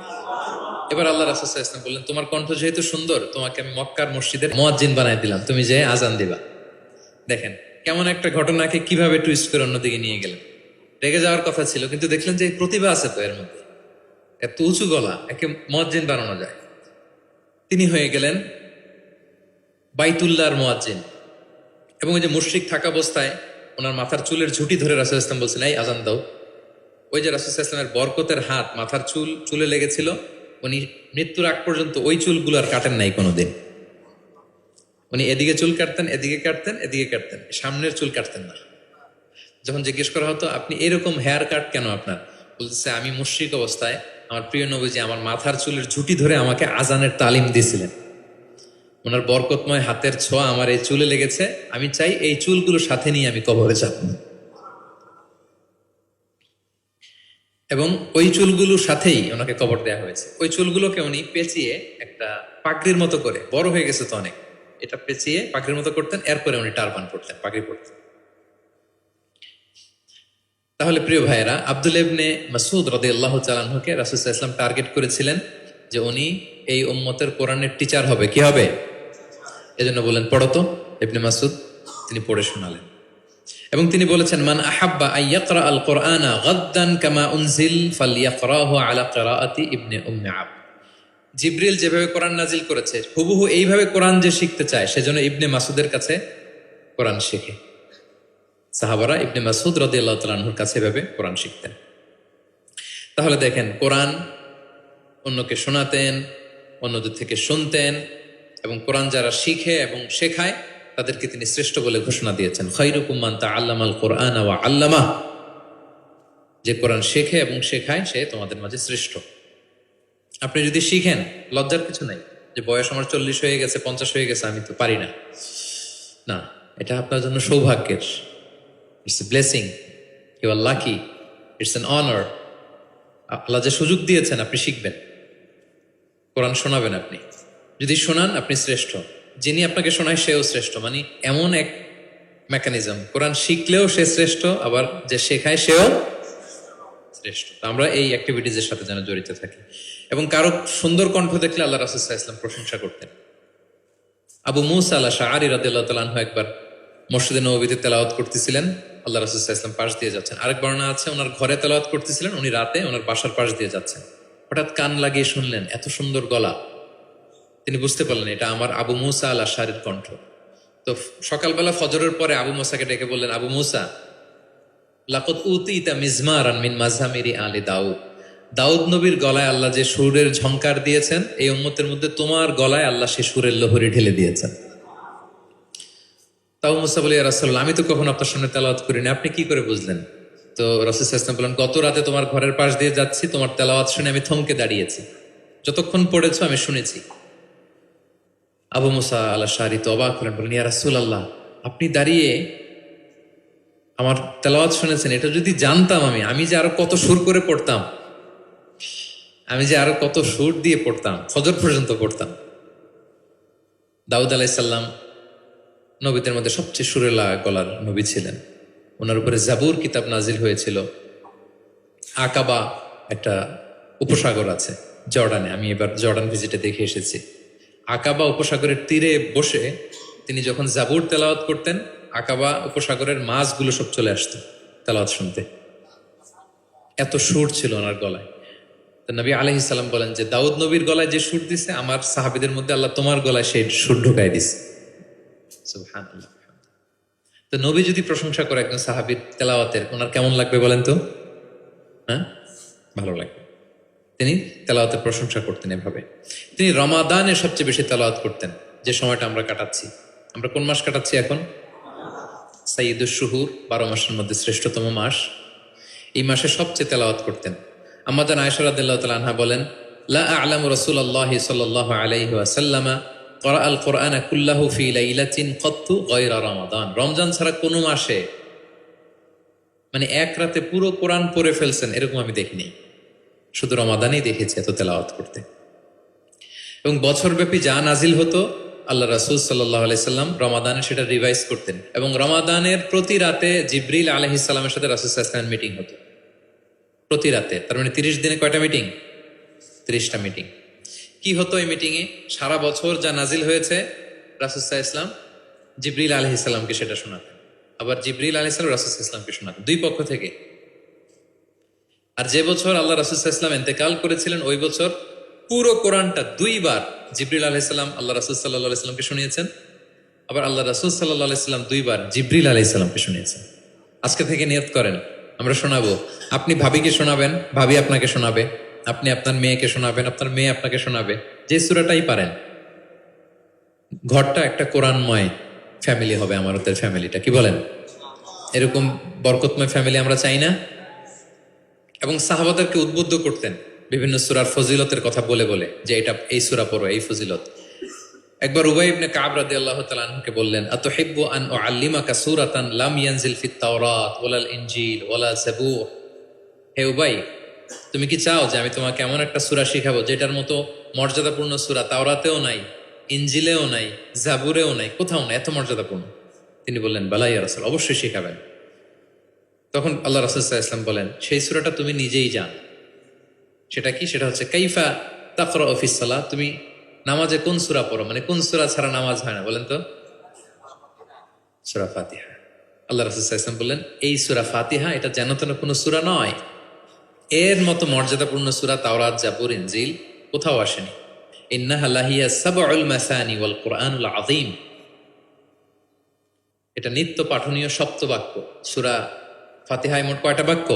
এবার আল্লাহ রাসূল সাল্লাল্লাহু আলাইহি ওয়াসাল্লাম বললেন, তোমার কণ্ঠ যেহেতু সুন্দর, তোমাকে আমি মক্কার মসজিদের মুয়াজ্জিন বানাই দিলাম, তুমি যে আজান দিবা। দেখেন কেমন একটা ঘটনাকে কিভাবে টুইস্ট করে অন্যদিকে নিয়ে গেলেন। রেগে যাওয়ার কথা ছিল, কিন্তু দেখলেন যে প্রতিভা আছে তো এর মধ্যে, এত উঁচু গলা, একে মুয়াজ্জিন বানানো যায়। তিনি হয়ে গেলেন বাইতুল্লাহর মুয়াজ্জিন। এবং ওই যে মুশরিক থাকা অবস্থায় ওনার মাথার চুলের ঝুঁটি ধরে রাসূল ইসলাম বলছেন, এই আজান দাও। ওই যে রাসূল ইসলামের বরকতের হাত মাথার চুলে লেগেছিল, উনি মৃত্যুর আগ পর্যন্ত ওই চুলগুলো আর কাটেন নাই কোনোদিন। উনি এদিকে চুল কাটতেন, এদিকে কাটতেন, এদিকে কাটতেন, সামনের চুল কাটতেন না। যখন জিজ্ঞেস করা হতো আপনি এরকম হেয়ার কাট কেন আপনার, বলতেছে আমি মুশরিক অবস্থায় আমার প্রিয় নবীজি আমার মাথার চুলের ঝুঁটি ধরে আমাকে আজানের তালিম দিয়েছিলেন, ওনার বরকতময় হাতের ছোঁয়া আমার এই চুলে লেগেছে, আমি চাই এই চুলগুলো সাথে নিয়ে আমি কবরে যাব। এবং ওই চুলগুলোর সাথেই ওনাকে কবর দেওয়া হয়েছে। ওই চুলগুলোকে উনি পেঁচিয়ে একটা পাগড়ির মতো করে, বড় হয়ে গেছে তো অনেক, এটা পেঁচিয়ে পাগড়ির মতো করতেন, এরপরে উনি টারবান পরতেন, পাগড়ি পরতেন। তাহলে প্রিয় ভাইয়েরা, আব্দুল্লাহ ইবনে মাসউদ রাদিয়াল্লাহু তাআলা আনহুকে রাসূল সাল্লাল্লাহু আলাইহি ওয়াসাল্লাম টার্গেট করেছিলেন যে উনি এই উম্মতের কোরআনের টিচার হবে। কি হবে? এজন্য বললেন পড়ো তো। ইবনে মাসউদ তিনি পড়ে শোনালেন এবং তিনি বলেছেন, মান আহাব্বা আন ইয়াকরা আল কুরআনা গাদ্দান কামা উনজিল ফালইয়াকরাহু আলা কিরাআতি ইবনে উম্মি আবদ। জিবরিল যেভাবে কোরআন নাজিল করেছে হুবহু এইভাবে কোরআন যে শিখতে চায়, সেজন্য ইবনে মাসউদের কাছে কোরআন শেখে। সাহাবারা ইবনে মাসউদ রাদিয়াল্লাহু তাআলা আনহুর কাছে এভাবে কোরআন শিখতেন। তাহলে দেখেন, কোরআন অন্যকে শোনাতেন, অন্যদের থেকে শুনতেন, এবং কোরআন যারা শিখে এবং শেখায় তাদেরকে তিনি শ্রেষ্ঠ বলে ঘোষণা দিয়েছেন, খায়রুকুম মান তাআল্লামাল কুরআন ওয়া আল্লামাহ। যে কোরআন শেখে এবং শেখায় সে তোমাদের মাঝে শ্রেষ্ঠ। আপনি যদি শিখেন, লজ্জার কিছু নাই যে বয়স আমার 40 হয়ে গেছে, 50 হয়ে গেছে, আমি তো পারি না। না, এটা আপনার জন্য সৌভাগ্যের। It's a blessing, you are lucky, it's an honour. আল্লাহ যে সুযোগ দিয়েছেন আপনি শিখবেন, কোরআন শোনাবেন। আপনি যদি শোনান আপনি শ্রেষ্ঠ, যিনি আপনাকে শোনায় সেও শ্রেষ্ঠ। মানে এমন এক মেকানিজম, কোরআন শিখলেও সে শ্রেষ্ঠ, আবার যে শেখায় সেও শ্রেষ্ঠ। আমরা এই অ্যাক্টিভিটিজের সাথে যেন জড়িত থাকি। এবং কারো সুন্দর কণ্ঠ দেখলে আল্লাহ রাসূল সাল্লাল্লাহু আলাইহি ওয়াসাল্লাম প্রশংসা করতেন। আবু মুসা আল আশআরী রাদিয়াল্লাহু তাআলা আনহু একবার মসজিদে নববীতে তেলাওয়াত করতেছিলেন, আল্লাহ রাসূল সাল্লাল্লাহু আলাইহি ওয়াসাল্লাম পাশ দিয়ে যাচ্ছেন। আরেক বর্ণনা আছে ওনার ঘরে তেলাওয়াত করতেছিলেন, উনি রাতে ওনার বাসার পাশ দিয়ে যাচ্ছেন। হঠাৎ কান লাগিয়ে শুনলেন এত সুন্দর গলা, তিনি বুঝতে পারলেন এটা আমার আবু মুসা আল আশআরীর কণ্ঠ। তো সকালবেলা ফজরের পরে আবু মুসাকে ডেকে বললেন, আবু মুসা, লাকাদ উতিতা মিজমারান মিন মাযহামিরি আলি দাউদ। দাউদ নবীর গলায় আল্লাহ যে সুরের ঝংকার দিয়েছেন, এই উম্মতের মধ্যে তোমার গলায় আল্লাহ সে সুরের লোহরি ঢেলে দিয়েছেন। তাও মুসা বলে, ইয়া রাসূলুল্লাহ, আমি তো কখনো আপনার সামনে তেলাওয়াত করিনি, আপনি কি করে বুঝলেন? তো রাসূল সাল্লাল্লাহু আলাইহি ওয়াসাল্লাম বলেন, গত রাতে তোমার ঘরের পাশ দিয়ে যাচ্ছি, তোমার তেলাওয়াত শুনে আমি থমকে দাঁড়িয়েছি, যতক্ষণ পড়েছো আমি শুনেছি। আবু মুসা আল আশআরী তো অবাক হলেন, বলেন, ইয়া রাসূলুল্লাহ, আপনি দাঁড়িয়ে আমার তেলাওয়াত শুনেছেন, এটা যদি জানতাম আমি যে আরো কত সুর করে পড়তাম, আমি যে আরো কত সুর দিয়ে পড়তাম, ফজর পর্যন্ত পড়তাম। দাউদ আলাইহিস সালাম নবীদের মধ্যে সবচেয়ে সুরেলা গলার নবী ছিলেন। ওনার উপরে জাবুর কিতাব নাজিল হয়েছিল। আকাবা একটা উপসাগর আছে জর্ডানে, আমি এবার জর্ডান ভিজিটে দেখে এসেছি। আকাবা উপসাগরের তীরে বসে তিনি যখন জাবুর তেলাওয়াত করতেন, আকাবা উপসাগরের মাছগুলো সব চলে আসতো তেলাওয়াত শুনতে, এত সুর ছিল ওনার গলায়। তো নবী আলাইহিস সালাম বলেন যে দাউদ নবীর গলায় যে সুর দিছে, আমার সাহাবীদের মধ্যে আল্লাহ তোমার গলায় সেই সুর ঢুকাই দিছে। সুবহানাল্লাহ। তো নবী যদি প্রশংসা করে একজন সাহাবীর তেলাওয়াতের, ওনার কেমন লাগবে বলেন তো? হ্যাঁ, ভালো লাগবে। তিনি তেলাওয়াতের প্রশংসা করতেন এভাবে। তিনি রমাদানে সবচেয়ে বেশি তেলাওয়াত করতেন, যে সময়টা আমরা কাটাচ্ছি। আমরা কোন মাস কাটাচ্ছি এখন? সাইয়্যিদুশ শুহুর, 12 মাসের মধ্যে শ্রেষ্ঠতম মাস। এই মাসে সবচেয়ে তেলাওয়াত করতেন। আম্মাজান আয়েশা রাদিয়াল্লাহু তাআলা আনহা বলেন, লা আ'লামু রাসূলুল্লাহি সাল্লাল্লাহু আলাইহি ওয়াসাল্লাম ক্বারা আল কুরআনা কুল্লাহু ফি লাইলাতিন ক্বাত্তু গায়রা রমাদান। রমজান ছাড়া কোনো মাসে মানে এক রাতে পুরো কোরআন পড়ে ফেলছেন এরকম আমি দেখিনি, শুধু রমাদানেই দেখেছি এত তেলাওয়াত করতে। এবং বছরব্যাপী যা নাজিল হতো আল্লাহ রাসূল সাল্লাল্লাহু আলাইহি সাল্লাম রমাদানে সেটা রিভাইজ করতেন। এবং রমাদানের প্রতি রাতে জিবরিল আলাইহিস সালামের সাথে রাসূল সাল্লাল্লাহু আলাইহি ওয়াসাল্লামের মিটিং হতো প্রতি রাতে। তার মানে 30 দিনে কয়টা মিটিং? 30টা মিটিং। কি হতো এই মিটিংয়ে? সারা বছর যা নাজিল হয়েছে রাসূল সাল্লাল্লাহু আলাইহি ওয়াসাল্লাম জিবরিল আলাইহিস সালামকে সেটা শোনাতেন, আবার জিবরিল আলাইহিস সালাম রাসূল সাল্লাল্লাহু আলাইহি ওয়াসাল্লামকে শোনাতেন, দুই পক্ষ থেকে। আর যে বছর আল্লাহ রাসূল সাল্লাল্লাহু আলাইহি ওয়াসাল্লাম ইন্তেকাল করেছিলেন ওই বছর পুরো কোরআনটা দুইবার জিবরিল আলাইহিস সালাম আল্লাহ রাসূল সাল্লাল্লাহু আলাইহি ওয়াসাল্লামকে শুনিয়েছেন, আবার আল্লাহ রাসূল সাল্লাল্লাহু আলাইহি ওয়াসাল্লাম দুইবার জিবরিল আলাইহিস সালামকে শুনিয়েছেন। আজকে থেকে নিয়ত করেন, আমরা শোনাবো। আপনি ভাবিকে শোনাবেন, ভাবি আপনাকে শোনাবে, আপনি আপনার মেয়েকে শোনাবেন, আপনার মেয়ে আপনাকে শোনাবে, যে সূরাটাই পারেন। ঘরটা একটা কোরআনময় ফ্যামিলি হবে, আমাদের ফ্যামিলিটা, কি বলেন? এরকম বরকতময় ফ্যামিলি আমরা চাই না? এবং সাহাবাদেরকে উদ্বুদ্ধ করতেন বিভিন্ন সূরার ফজিলতের কথা বলে বলে, যে এটা এই সূরা পড়ো, এই ফজিলত। একবার উবাই ইবনে কাব রাদিয়াল্লাহু তাআলা আনহুকে বললেন, আতুহিব্বু আন উআল্লিমাকা সূরাতান লাম ইয়ানজিল ফিত তাওরাত ওয়ালাল ইনজিল ওয়ালা যাবুর। হে উবাই, তুমি কি চাও যে আমি তোমাকে এমন একটা সূরা শিখাবো যেটার মতো মর্যাদাপূর্ণ সূরা তাওরাতেও নাই, ইনজিলেও নাই, জাবুরেও নাই, কোথাও নাই, এত মর্যাদাপূর্ণ? তিনি বললেন, বালা ইয়া রাসূল, অবশ্যই শিখাবেন। তখন আল্লাহ রাসূল সাল্লাল্লাহু আলাইহি ওয়াসাল্লাম বলেন, সেই সূরাটা তুমি নিজেই জানো। সেটা কি? সেটা হচ্ছে কাইফা তাকরাউ ফিস সালাত, তুমি নামাজে কোন সূরা পড়ো, মানে কোন সূরা ছাড়া নামাজ হয় না, বলেন তো? সূরা ফাতিহা। আল্লাহ রাসূল সাল্লাল্লাহু আলাইহি ওয়াসাল্লাম বললেন, এই সূরা ফাতিহা এটা যেন তেন কোনো সূরা নয়, এর মতো মর্যাদাপূর্ণ সূরা তাওরাত, জাবুর, ইনজিল কোথাও আসেনি। ইন্নাহা লাহিয়া সাবউল মাসানি ওয়াল কুরআনুল আযীম, এটা নিত্য পাঠনীয় সপ্তবাক্য। সূরা ফাতিহায় মোট কয়টা বাক্য?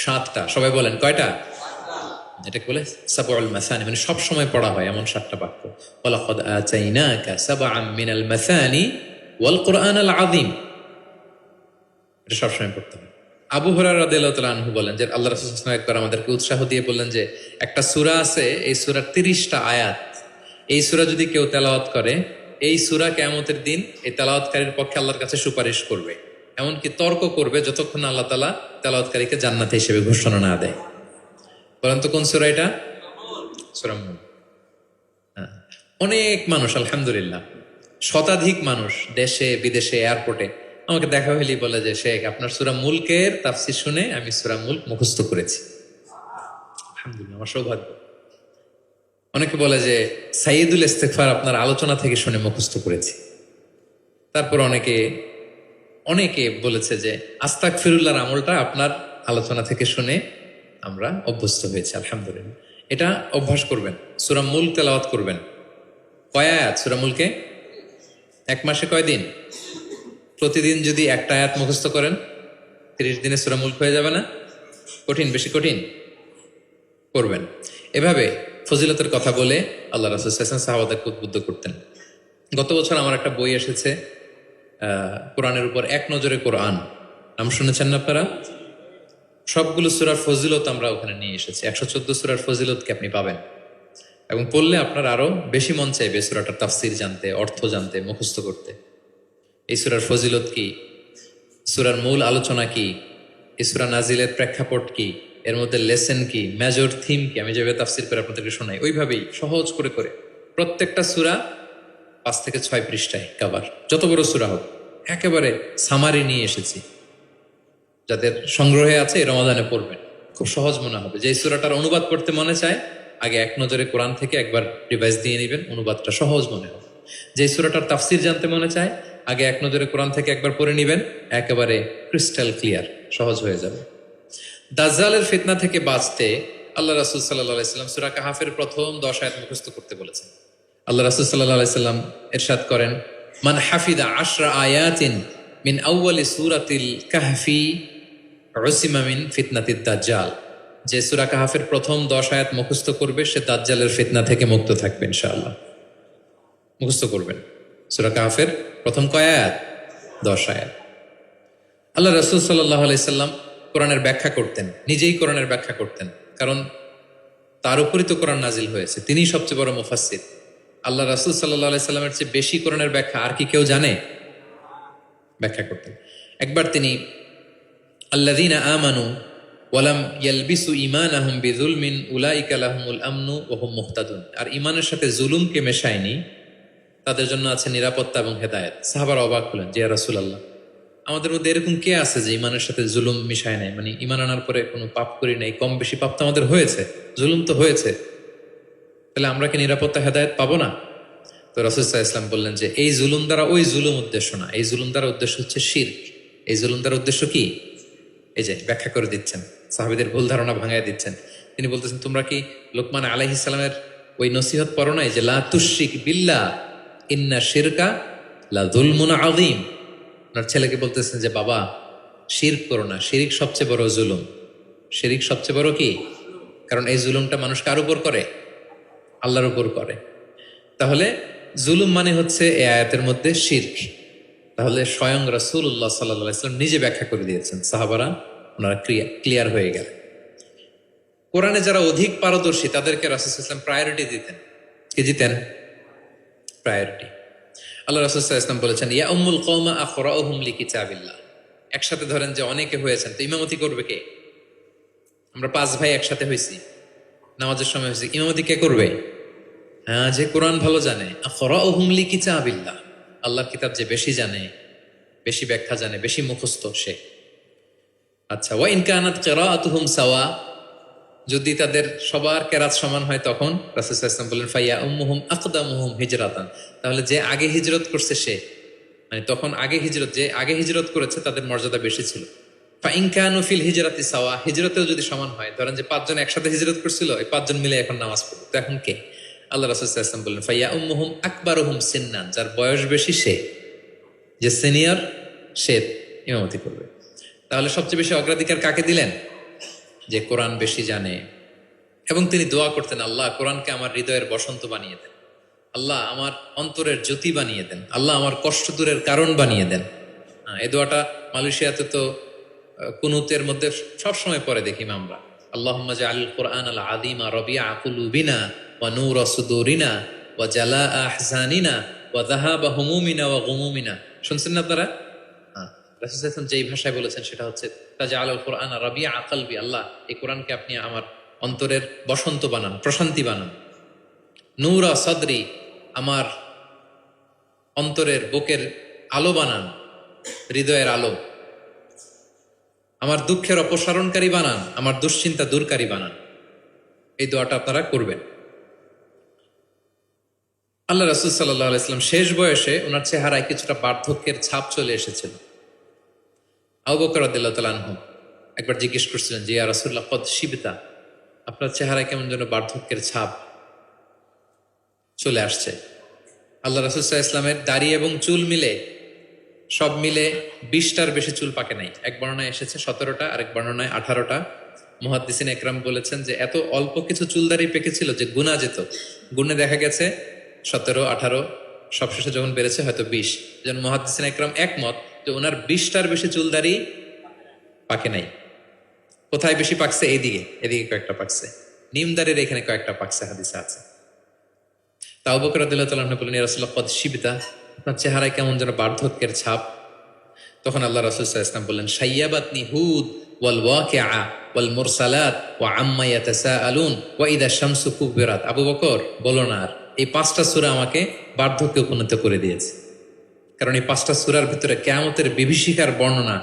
7টা। সবাই বলেন কয়টা? এটাকে বলে সাবউল মাসানি, মানে সব সময় পড়া হয় এমন 7টা বাক্য। ওয়ালাকাদ আতাইনাকা সাবআম মিনাল মাসানি ওয়াল কুরআনুল আযীম, এটা সব সময় পড়তে হয়। আবু হুরায়রা রাদিয়াল্লাহু তাআলা আনহু বলেন যে আল্লাহ রাসূল সাল্লাল্লাহু আলাইহি ওয়াসাল্লাম একবার আমাদেরকে উৎসাহ দিয়ে বললেন যে একটা সূরা আছে, এই সূরার 30টা আয়াত, এই সূরা যদি কেউ তেলাওয়াত করে, এই সূরা কিয়ামতের দিন এই তেলাওয়াতকারীর পক্ষে আল্লাহর কাছে সুপারিশ করবে, এমনকি তর্ক করবে যতক্ষণ আল্লাহ তাআলা তেলাওয়াতকারীকে জান্নাতে হিসেবে ঘোষণা না দেয়। বলেন তো কোন সূরা এটা? সূরা মুলক। অনেক মানুষ, আলহামদুলিল্লাহ শতাধিক মানুষ দেশে বিদেশে এয়ারপোর্টে আমাকে দেখা হইলেই বলে যে শেখ, আপনার সূরা মুলকের তাফসীর শুনে আমি সূরা মুলক মুখস্থ করেছি। আলহামদুলিল্লাহ, আমার সৌভাগ্য। অনেকে বলে যে সাইয়্যিদুল ইস্তিগফার আপনার আলোচনা থেকে শুনে মুখস্থ করেছি। তারপর অনেকে বলেছে যে আস্তাগফিরুল্লাহর আমলটা আপনার আলোচনা থেকে শুনে আমরা অভ্যস্ত হয়েছি। আলহামদুলিল্লাহ, এটা অভ্যাস করবেন। সূরা মুলক তেলাওয়াত করবেন। কয় আয়াত সূরা মুলকে? এক মাসে কয় দিন? প্রতিদিন যদি একটা আয়াত মুখস্থ করেন 30 দিনে সূরা মুলক হয়ে যাবে না? কঠিন? বেশি কঠিন? করবেন। এভাবে ফজিলতের কথা বলে আল্লাহ রাসূল সাল্লাল্লাহু আলাইহি ওয়াসাল্লাম সাহাবাদেরকে উদ্বুদ্ধ করতেন। গত বছর আমার একটা বই এসেছে কোরআনের উপর এক নজরে কোরআন, নাম শুনেছেন না আপনারা? সবগুলো সূরার ফজিলত আমরা ওখানে নিয়ে এসেছি। 114 সূরার ফজিলতকে আপনি পাবেন, এবং পড়লে আপনার আরো বেশি মন চাইবে সূরাটার তাফসীর জানতে, অর্থ জানতে, মুখস্থ করতে। এই সূরার ফজিলত কি, সূরার মূল আলোচনা কি, এই সূরা নাজিলের প্রেক্ষাপট কি, এর মধ্যে লেসন কি, মেজর থিম কি, আমি যেভাবে তাফসীর করে আপনাদেরকে শোনাই ওইভাবেই সহজ করে করে প্রত্যেকটা সূরা 5 থেকে 6 পৃষ্ঠায় কভার, যত বড় সূরা হোক একেবারে সামারি নিয়ে এসেছি। যাদের সংগ্রহে আছে এই রমাদানে পড়বেন, খুব সহজ মনে হবে। যে সূরাটার অনুবাদ করতে মনে চায় আগে এক নজরে কোরআন থেকে একবার রিভাইজ দিয়ে নেবেন, অনুবাদটা সহজ মনে হবে। যে সূরাটার তাফসীর জানতে মনে চায় আগে এক নজরে কোরআন থেকে একবার পড়ে নিবেন, একেবারে ক্রিস্টাল ক্লিয়ার, সহজ হয়ে যাবে। দাজ্জালের ফিতনা থেকে বাঁচতে আল্লাহ রাসূল সাল্লাল্লাহু আলাইহি সাল্লাম সূরা কাহাফের প্রথম 10 আয়াত মুখস্থ করতে বলেছেন। আল্লাহ রাসূল সাল্লাল্লাহু আলাইহি সাল্লাম ইরশাদ করেন, মান হাফিদা 10 আয়াতিন মিন আউয়ালি সূরাতিল কাহফি উসিমা মিন ফিতনাতিদ দাজ্জাল। যে সূরা কাহাফের প্রথম 10 আয়াত মুখস্থ করবে সে দাজ্জালের ফিতনা থেকে মুক্ত থাকবে ইনশাআল্লাহ। মুখস্থ করবেন সূরা কাহাফের প্রথম কয় আয়াত? 10 আয়াত। আল্লাহ রাসূল সাল্লাল্লাহু আলাইহি সাল্লাম কোরআনের ব্যাখ্যা করতেন, নিজেই কোরআনের ব্যাখ্যা করতেন, কারণ তার উপরই তো কোরআন নাজিল হয়েছে, তিনিই সবচেয়ে বড় মুফাসসির। আল্লাহ রাসূল সাল্লাল্লাহু আলাইহি সাল্লামের চেয়ে বেশি কোরআনের ব্যাখ্যা আর কি কেউ জানে? ব্যাখ্যা করতেন। একবার তিনি আল্লাযীনা আমানু ওয়ালাম ইয়ালবিসু ঈমানাহুম বিযুলমিন উলাইকা লাহুমুল আমনু ওয়া হুম মুহতাদুন। আর ঈমানের সাথে জুলুমকে মেশায়নি, তাদের জন্য আছে নিরাপত্তা এবং হেদায়েত। সাহাবারা অবাক হলেন যে ইয়া রাসূলুল্লাহ, আমাদের মধ্যে এরকম কে আছে যে ঈমানের সাথে জুলুম মিশায় নাই, মানে ঈমান আনার পরে কোনো পাপ করি নাই, কম বেশি পাপ তো আমাদের হয়েছে, জুলুম তো হয়েছে, তাহলে আমরা কি নিরাপত্তা হেদায়েত পাবো না? তো রাসূল সাল্লাল্লাহু আলাইহি ওয়াসাল্লাম বললেন যে এই জুলুম দ্বারা ওই জুলুম উদ্দেশ্য না, এই জুলুম দ্বারা উদ্দেশ্য হচ্ছে শিরক। এই জুলুম দ্বারা উদ্দেশ্য কি? এই যে ব্যাখ্যা করে দিচ্ছেন, সাহাবীদের ভুল ধারণা ভাঙায় দিচ্ছেন। তিনি বলতেছেন, তোমরা কি লোকমান আলাইহিস সালামের ওই নসিহত পড়ো নাই যে লা তুশরিক বিল্লাহ ইন্না শিরকা লা যুলমুন আযীম? ওনার ছেলেকে বলতেছেন যে বাবা, শিরক করো না, শিরিক সবচেয়ে বড় জুলুম। শিরিক সবচেয়ে বড় কি? কারণ এই জুলুমটা মানুষ কার উপর করে? আল্লাহর উপর করে। তাহলে জুলুম মানে হচ্ছে এই আয়াতের মধ্যে শিরক। তাহলে স্বয়ং রাসূলুল্লাহ সাল্লাল্লাহু আলাইহি ওয়াসাল্লাম নিজে ব্যাখ্যা করে দিয়েছেন, সাহাবারা ওনারা ক্লিয়ার হয়ে গেল। কোরআনে যারা অধিক পারদর্শী তাদেরকে রাসূল সাল্লাল্লাহু আলাইহি ওয়াসাল্লাম প্রায়োরিটি দিতেন। কি দিতেন? প্রায়োরিটি। আল্লাহ রাসূল সাল্লাল্লাহু আলাইহি ওয়াসাল্লাম বলেছেন, ইয়া উম্মুল কওমা আখরাউহুম লিকিতাবিল্লাহ। একসাথে ধরেন যে অনেকে হয়েছেন, তো ইমামতি করবে কে? আমরা 5 ভাই একসাথে হয়েছি, নামাজের সময় হয়েছে, ইমামতি কে করবে? হ্যাঁ, যে কোরআন ভালো জানে। আখরাউহুম লিকিতাবিল্লাহ, আল্লাহর কিতাব যে বেশি জানে, বেশি ব্যাখ্যা জানে, বেশি মুখস্থ সে। আচ্ছা, ওয়া ইন কানাত কিরাআতুহুম সাওয়া, যদি তাদের সবার কেরাত সমান হয় তখন রাসূল সাল্লাল্লাহু আলাইহি ওয়াসাল্লাম বললেন ফাইয়া উম্মুহুম আকদামুহুম হিজরাতান, তাহলে যে আগে হিজরত করছে সে, মানে তখন আগে হিজরত, যে আগে হিজরত করেছে তাদের মর্যাদা বেশি ছিল। ফা ইন কানু ফিল হিজরাতি সাওয়া, হিজরতেও যদি সমান হয়, ধরেন যে 5 জন একসাথে হিজরত করছিল, এই 5 জন মিলে এখন নামাজ পড়ে, তো এখন কে? আল্লাহ রাসূল সাল্লাল্লাহু আলাইহি ওয়াসাল্লাম বললেন ফাইয়া উম্মুহুম আকবারুহুম সিন্নান, যার বয়স বেশি সে, যে সিনিয়র সে ইমামতি করবে। তাহলে সবচেয়ে বেশি অগ্রাধিকার কাকে দিলেন? যে কোরআন বেশি জানে। এবং তিনি দোয়া করতেন, আল্লাহ কোরআনকে আমার হৃদয়ের বসন্ত বানিয়ে দেন, আল্লাহ আমার অন্তরের জ্যোতি বানিয়ে দেন, আল্লাহ আমার কষ্ট দূরের কারণ বানিয়ে দেন। এই দোয়াটা মালয়েশিয়াতে তো কুনুতের মধ্যে সবসময় পরে দেখি আমরা, আল্লাহুম্মা জাআলিল কোরআন আল আযীমা রাবিআ কুলুবিনা ওয়া নূরা সুদুরিনা ওয়া জালাআ আহজানিনা ওয়া যাহাবা হুমুমিনা ওয়া গুমুমিনা। শুনছেন না আপনারা? রাসূল সাল্লাল্লাহু আলাইহি ওয়াসাল্লাম যেই ভাষায় বলেছেন সেটা হচ্ছে তাজআলুল কোরআন রাবিআ কলবি, আল্লাহ এই কোরআনকে আপনি আমার অন্তরের বসন্ত বানান, প্রশান্তি বানান। নূরা সদরি, আমার অন্তরের বুকের আলো বানান, হৃদয়ের আলো। আমার দুঃখের অপসারণকারী বানান, আমার দুশ্চিন্তা দূরকারী বানান। এই দোয়াটা আপনারা করবেন। আল্লাহ রাসূল সাল্লাল্লাহু আলাইহি ওয়াসাল্লাম শেষ বয়সে ওনার চেহারায় কিছুটা বার্ধক্যের ছাপ চলে এসেছিল। আবু বকর রাদিয়াল্লাহু তাআলা আনহু একবার জিজ্ঞেস করছিলেন যে ইয়া রাসূলুল্লাহ কদ শিবতা, আপনার চেহারায় কেমন যেন বার্ধক্যের ছাপ চলে আসছে। আল্লাহ রাসূল সাল্লাল্লাহু আলাইহি ওয়াসাল্লামের দাড়ি এবং চুল মিলে, সব মিলে 20টার বেশি চুল পাকে নাই। এক বর্ণনায় এসেছে 17টা, আরেক বর্ণনায় 18টা। মুহাদ্দিসিন একরাম বলেছেন যে এত অল্প কিছু চুলদারি পেকেছিল যে গুনা যেত, গুণে দেখা গেছে 17, 18, সবশেষে যখন বেড়েছে হয়তো 20। যেন মুহাদ্দিসিন একরাম একমত যে ওনার 20টার বেশি চুলদারি পাকে নাই। কোথায় বেশি পাকছে? এইদিকে, এদিকে কয়েকটা পাকছে, নিমদারের এখানে কয়েকটা পাকছে, হাদিসে আছে। তা আবু বকর রাদিয়াল্লাহু তাআলা আনহু বললেন, ইয়া রাসূলুল্লাহ কদ শিবতা, আপনার চেহারায় কেমন যেন বার্ধক্যের ছাপ। তখন আল্লাহ রাসূল সাল্লাল্লাহু আলাইহি ওয়াসাল্লাম বললেন, শাইয়াবাতনি হুদ ওয়াল ওয়াকিআ ওয়াল মুরসালাত ওয়া আম্মা ইয়াতাসাআলুন ওয়া ইযা শামসু কুবিরাত। আবু বকর বলো না আর, এই 5টা সূরা আমাকে বার্ধক্যে উপনীত করে দিয়েছে। কারণ এই 5টা সূরার ভিতরে কিয়ামতের বিভীষিকার বর্ণনা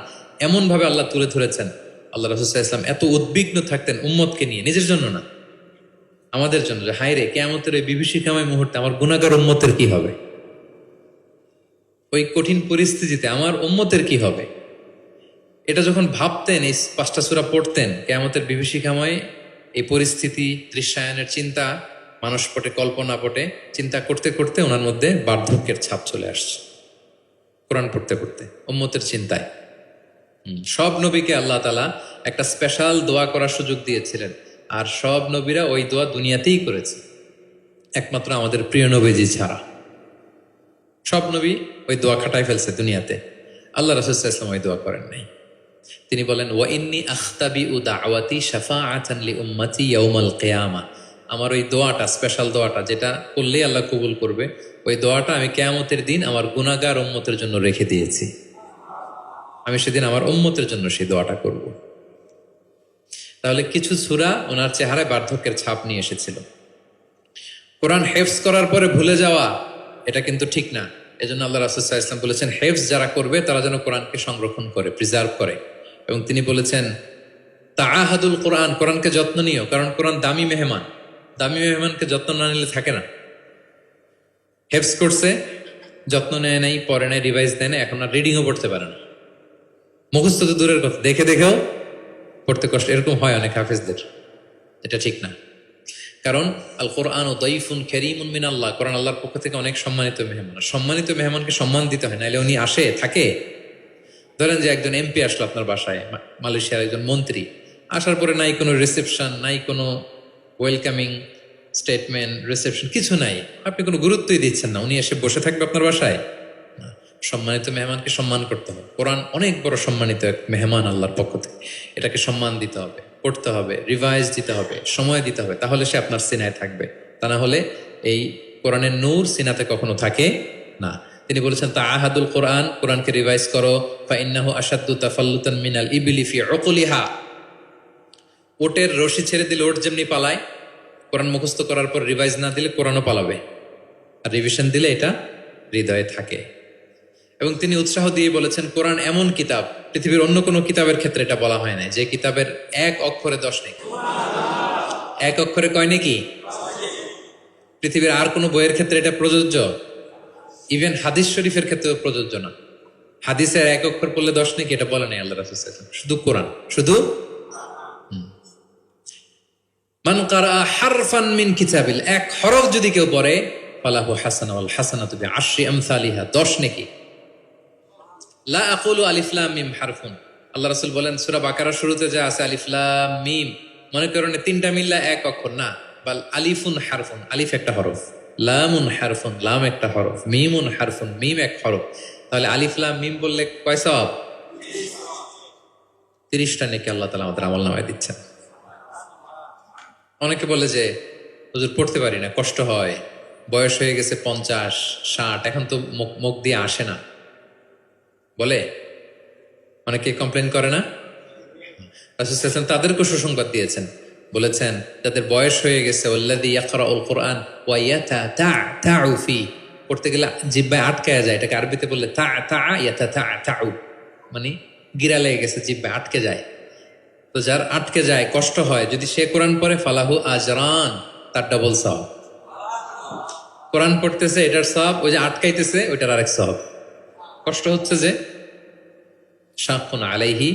এমন ভাবে আল্লাহ তুলে ধরেছেন, আল্লাহ রাসূল সাল্লাল্লাহু আলাইহি ওয়াসাল্লাম এত উদ্বিগ্ন থাকতেন উম্মতকে নিয়ে, নিজের জন্য না, আমাদের জন্য, যে হায় রে কিয়ামতের এই বিভীষিকাময় মুহূর্তে আমার গুনাহগার উম্মতের কি হবে। ওই কঠিন পরিস্থিতিতে আমার উম্মতের কি হবে, এটা যখন ভাবতেন, এই 5টা সূরা পড়তেন, কিয়ামতের বিভীষিকাময় এই পরিস্থিতি, দৃশ্যায়নের চিন্তা, মানুষ পটে কল্পনা পটে চিন্তা করতে করতে ওনার মধ্যে বার্ধক্যের ছাপ চলে আসছে কোরআন পড়তে পড়তে, উম্মতের চিন্তায়। সব নবীকে আল্লাহ তাআলা একটা স্পেশাল দোয়া করার সুযোগ দিয়েছিলেন, আর সব নবীরা ওই দোয়া দুনিয়াতেই করেছে, একমাত্র আমাদের প্রিয় নবীজি ছাড়া। সব নবী ওই দোয়া খাটায় ফেলছে দুনিয়াতে, আল্লাহ রাসূল সাল্লাল্লাহু আলাইহি ওয়াসাল্লাম ওই দোয়া করেন নাই। তিনি বলেন, ওয়া ইন্নী আখতাবিউ দাওয়াতি শাফাআতান লি উম্মতি ইয়াউমাল কিয়ামা, আমার ওই দোয়াটা, স্পেশাল দোয়াটা যেটা করলেই আল্লাহ কবুল করবে, ওই দোয়াটা আমি কিয়ামতের দিন আমার গুনাহগার উম্মতের জন্য রেখে দিয়েছি। আমি সেদিন আমার উম্মতের জন্য সেই দোয়াটা করব। তাহলে কিছু সূরা ওনার চেহারায় বার্ধক্যের ছাপ নিয়ে এসেছিল। কোরআন হেফজ করার পরে ভুলে যাওয়া, এটা কিন্তু ঠিক না। এজন্য আল্লাহ রাসূল সাল্লাল্লাহু আলাইহি ওয়াসাল্লাম বলেছেন, হেফজ যারা করবে তারা যেন কোরআনকে সংরক্ষণ করে, প্রিজার্ভ করে। এবং তিনি বলেছেন, তাআহাদুল কোরআন, কোরআনকে যত্ন নিও, কারণ কোরআন দামি মেহমান, দামি মেহমানকে যত্ন না নিলে থাকে না। হেফজ করছে, যত্ন নেয় নাই, পরে নাই, রিভাইজ দেয় না, এখন আর রিডিংও পড়তে পারে না। মুখস্থ তো দূরের কথা, দেখে দেখেও পড়তে কষ্ট, এরকম হয় অনেক হাফেজদের। এটা ঠিক না, কারণ আল কোরআন ও দাইফুন কারীমুন মিনাল্লাহ, কোরআন আল্লাহর পক্ষ থেকে অনেক সম্মানিত মেহমান। সম্মানিত মেহমানকে সম্মান দিতে হয়, নাহলে উনি আসে থাকে। ধরেন যে একজন এমপি আসলো আপনার বাসায়, মালয়েশিয়ার একজন মন্ত্রী, আসার পরে নাই কোনো রিসেপশন, নাই কোনো ওয়েলকামিং স্টেটমেন্ট, রিসেপশন কিছু নাই, আপনি কোনো গুরুত্বই দিচ্ছেন না, উনি এসে বসে থাকবে আপনার বাসায়? না। সম্মানিত মেহমানকে সম্মান করতে হবে। কোরআন অনেক বড় সম্মানিত এক মেহমান আল্লাহর পক্ষ থেকে, এটাকে সম্মান দিতে হবে, পড়তে হবে, রিভাইজ দিতে হবে, সময় দিতে হবে, তাহলে সে আপনার সিনায় থাকবে। তা না হলে এই কোরআনের নূর সিনাতে কখনো থাকে না। তিনি বলেছেন, তাআহাদুল কোরআন, কোরআনকে রিভাইজ করো, ফাইন্নাহু আশাদ্দু তাফাল্লুতান মিনাল ইবলি ফি উকুলিহা, ওটের রশি ছেড়ে দিলে ওট যেমনি পালায়, কোরআন মুখস্থ করার পর রিভাইজ না দিলে কোরআনও পালাবে, আর রিভিশন দিলে এটা হৃদয়ে থাকে। এবং তিনি উৎসাহ দিয়ে বলেছেন, কোরআন এমন কিতাব, পৃথিবীর অন্য কোনো কিতাবের ক্ষেত্রে এটা বলা হয় না, যে কিতাবের এক অক্ষরে 10 নেকি, এক অক্ষরে কয় নেকি। পৃথিবীর আর কোনো বইয়ের ক্ষেত্রে এটা প্রযোজ্য, ইভেন হাদিস শরীফের ক্ষেত্রেও প্রযোজ্য না। হাদিসের এক অক্ষর পড়লে 10 নেকি, এটা বলে নাই আল্লাহ রাসূল সাল্লাল্লাহু আলাইহি ওয়াসাল্লাম, শুধু কোরআন। শুধু মান কারা হারফান মিন কিতাবিল, এক হরফ যদি কেউ পড়ে, ফালাহু হাসানা ওয়াল হাসানাতু বিআশরি আমসালিহা, 10 নেকি। লা আকুলু আলিফ লাম মিম হারফুন, আল্লাহ রাসূল বলেন সূরা বাকারার শুরুতে যা আছে আলিফ লাম মিম, মনে করেন তিনটা মিললা এক অক্ষর না, বাল আলিফুন হারফুন, আলিফ একটা হরফ, লামুন হারফুন, লাম একটা হরফ, মিমুন হারফুন, মিম এক হরফ। তাহলে আলিফ লাম মিম বললে কয় সওয়াব? 30টা নেকি আল্লাহ তাআলা আমাদের আমলনামায় দিচ্ছেন। অনেকে বলে যে হুজুর পড়তে পারি না, কষ্ট হয়, বয়স হয়ে গেছে 50, 60, এখন তো মুখ দিয়ে আসে না, বলে অনেকে কমপ্লেন করে না। রাসূল সাল্লাল্লাহু আলাইহি ওয়াসাল্লাম তাদেরকে সুসংবাদ দিয়েছেন, বলেছেন যাদের বয়স হয়ে গেছে, ওয়াল্লাযী ইয়াকরাউল কুরআন ওয়া ইয়াতাতাউ ফি, পড়তে গেলে জিহ্বায় আটকায়া যায়, এটাকে আরবিতে বললে ইয়াতাতাউ, মানে গিরা লেগে গেছে, জিহ্বায় আটকে যায়। তো যার আটকে যায়, কষ্ট হয়, যদি সে কোরআন পড়ে, ফালাহু আজরান, তার ডাবল সওয়াব। কোরআন পড়তেছে এটার সওয়াব, ওই যে আটকাইতেছে ওইটার আরেক সওয়াব। কষ্ট হচ্ছে যে, শাকুন আলাইহি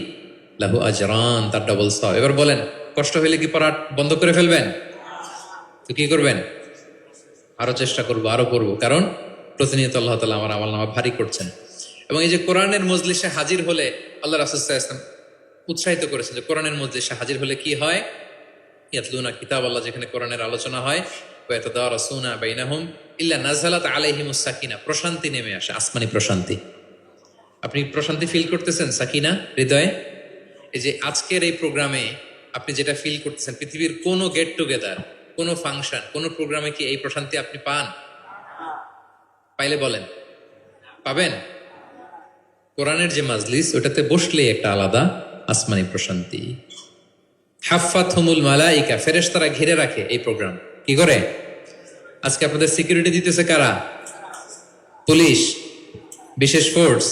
লাহু আজরান, তার ডাবল সওয়াব। এবার বলেন, কষ্ট হইলে কি পড়া বন্ধ করে ফেলবেন? তো কি করবেন? আরো চেষ্টা করবো, আরো পড়বো, কারণ প্রতিনিয়ত আল্লাহ তাআলা আমার আমলনামা ভারী করছেন। এবং এই যে কোরআনের মজলিসে হাজির হলে, আল্লাহ রাসূল সাল্লাল্লাহু আলাইহি ওয়াসাল্লাম উৎসাহিত করেছেন যে কোরআনের মজলিসে হাজির হলে কি হয়, ইয়াতলুনা কিতাবাল্লাহ, যেখানে কোরআনের আলোচনা হয়, ওয়া ইয়াতাদারাসুনা বাইনাহুম ইল্লা নাযালাত আলাইহিমুস সাকিনা, প্রশান্তি নেমে আসে, আসমানি প্রশান্তি। আপনি প্রশান্তি ফিল করতেছেন সাকিনা হৃদয়ে? এই যে আজকের এই প্রোগ্রামে আপনি যেটা ফিল করতেছেন, পৃথিবীর কোনো গেট টুগেদার, কোনো ফাংশন, কোনো প্রোগ্রামে কি এই প্রশান্তি আপনি পান? পাইলে বলেন, পাবেন? কোরআনের যে মাজলিস, ওটাতে বসলেই একটা আলাদা আসমানি প্রশান্তি। হাফাতহুমুল মালাইকা, ফেরেশতারা ঘিরে রাখে এই প্রোগ্রাম। কি করে? আজকে আপনাদের সিকিউরিটি দিতেছে কারা? পুলিশ, বিশেষ ফোর্স,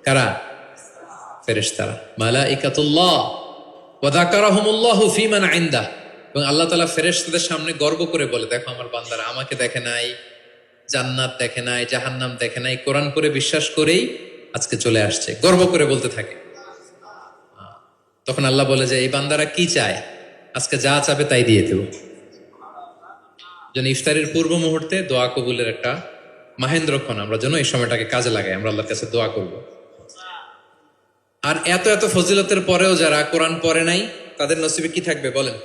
কারা? ফেরেশতারা, মালাইকাতুল্লাহ। ওয়া যাকারাহুমুল্লাহু ফীমান ইনদাহ, এবং আল্লাহ তাআলা ফেরেশতাদের সামনে গর্ব করে বলে, দেখো আমার বান্দারা আমাকে দেখে নাই, জান্নাত দেখে নাই, জাহান্নাম দেখে নাই, কোরআন করে বিশ্বাস করেই আজকে চলে আসছে, গর্ব করে বলতে থাকে। তখন আল্লাহ বলে যে এই বান্দারা কি চায়, আজকে যা চাবে তাই দিয়ে দেব। যেন ইফতারের পূর্ব মুহূর্তে দোয়া কবুলের একটা মাহেন্দ্রক্ষণ, আমরা যেন এই সময়টাকে কাজে লাগাই, আমরা আল্লাহর কাছে দোয়া করব। আর এত এত ফজিলতের পরেও যারা কোরআন পড়ে নাই তাদের নসিবে কি থাকবে বলেন?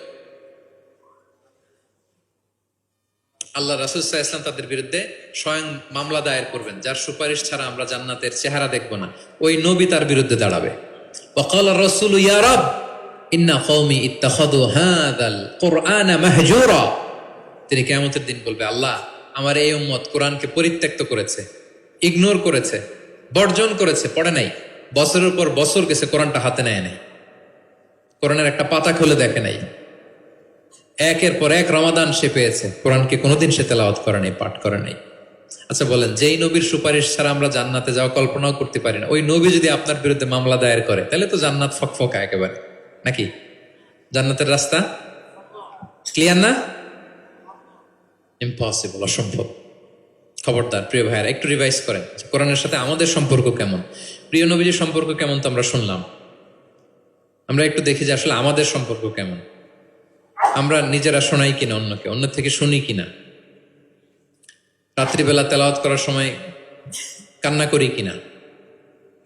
আল্লাহ রাসূল সাল্লাল্লাহু আলাইহি ওয়াসাল্লাম তাদের বিরুদ্ধে স্বয়ং মামলা দায়ের করবেন, যার সুপারিশ ছাড়া আমরা জান্নাতের চেহারা দেখব না। ওই নবী তার বিরুদ্ধে দাঁড়াবে। ওয়াকাল রাসূল ইয়া রাব ইন্না কওমি ইত্তাখাযু হাযাল কুরআনা মাহজুরা। তিনি কিয়ামতের দিন বলবে, আল্লাহ আমার এই উম্মত কোরআনকে পরিত্যক্ত করেছে, ইগনোর করেছে, বর্জন করেছে, পড়ে নাই। বছরের পর বছর গেছে, কোরআনটা হাতে নেয় নাই, কোরআনের একটা পাতা খুলে দেখে নাই। একের পর এক রমাদান সে পেয়েছে, কোরআনকে কোনোদিন সে তেলাওয়াত করে নাই, পাঠ করে নাই। আচ্ছা বলেন, যেই নবীর সুপারিশ ছাড়া আমরা জান্নাতে যাওয়া কল্পনাও করতে পারি না, ওই নবী যদি আপনার বিরুদ্ধে মামলা দায়ের করে, তাহলে তো জান্নাত ফকফকা একেবারে, নাকি? জান্নাতের রাস্তা ক্লিয়ার না? ইম্পসিবল, অসম্ভব। খবরদার প্রিয় ভাইয়েরা, একটু রিভাইজ করেন কোরআনের সাথে আমাদের সম্পর্ক কেমন, প্রিয় নবীজির সম্পর্ক কেমন তো আমরা শুনলাম। আমরা একটু দেখি যে আসলে আমাদের সম্পর্ক কেমন। আমরা নিজেরা শোনাই কিনা অন্যকে, অন্য থেকে শুনি কিনা, রাত্রিবেলা তেলাওয়াত করার সময় কান্না করি কিনা,